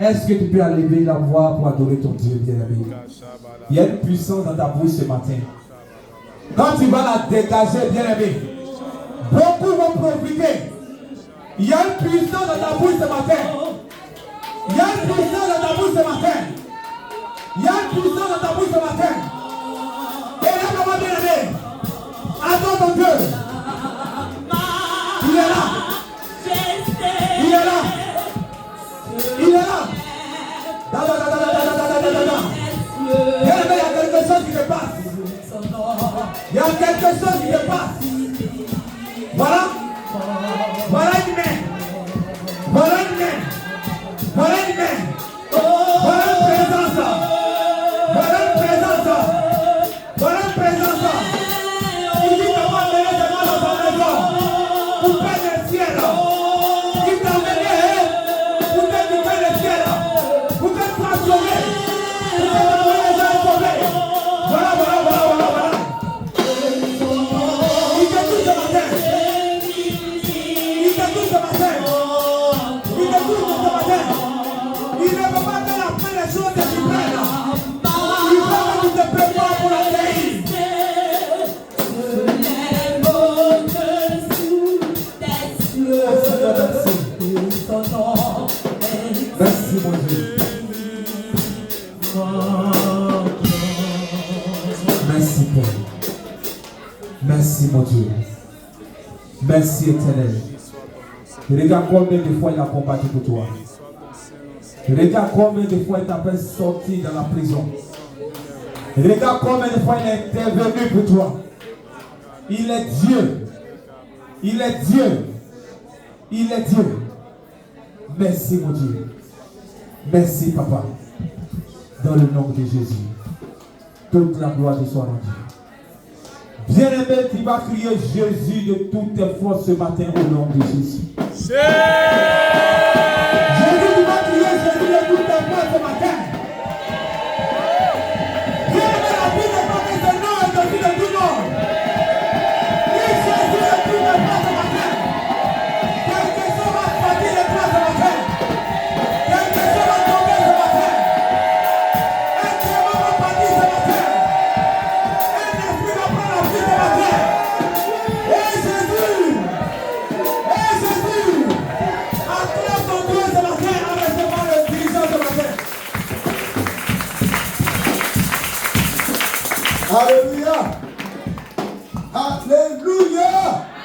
Est-ce que tu peux enlever la voix pour adorer ton Dieu, bien-aimé? Il y a une puissance dans ta bouche ce matin. Quand tu vas la dégager, bien-aimé, beaucoup vont profiter. Il y a une puissance dans ta bouche ce matin. Il y a une puissance dans ta bouche ce matin. Il y a une puissance dans ta bouche ce matin. Et là, maman bien-aimé, adore ton Dieu. Il est là. Il est là. Il est là. Bien-aimé, il y a quelque chose qui se passe. Il y a quelque chose qui se passe. Voilà. Voilà une main. Voilà une main. Voilà une main. Voilà une présence. Voilà une présence. Voilà une présence. Il dit comment mener des mains dans ton maison. Pour faire le ciel. Il t'a mené pour t'éduquer le ciel. Pour te transformer. Pour te donner les gens sauvés. Voilà. Il te dit ce matin. Seigneur, merci. Et ton nom est Merci, mon Dieu. Merci, Père. Merci, mon Dieu. Merci, Éternel. Regarde combien de fois il a combattu pour toi. Regarde combien de fois il t'a fait sortir dans la prison. Regarde combien de fois il est intervenu pour toi. Il est Dieu. Il est Dieu. Il est Dieu. Merci, mon Dieu. Merci, Papa. Dans le nom de Jésus. Toute la gloire te soit rendue. Bien-aimé, tu vas crier Jésus de toutes tes forces ce matin au nom de Jésus.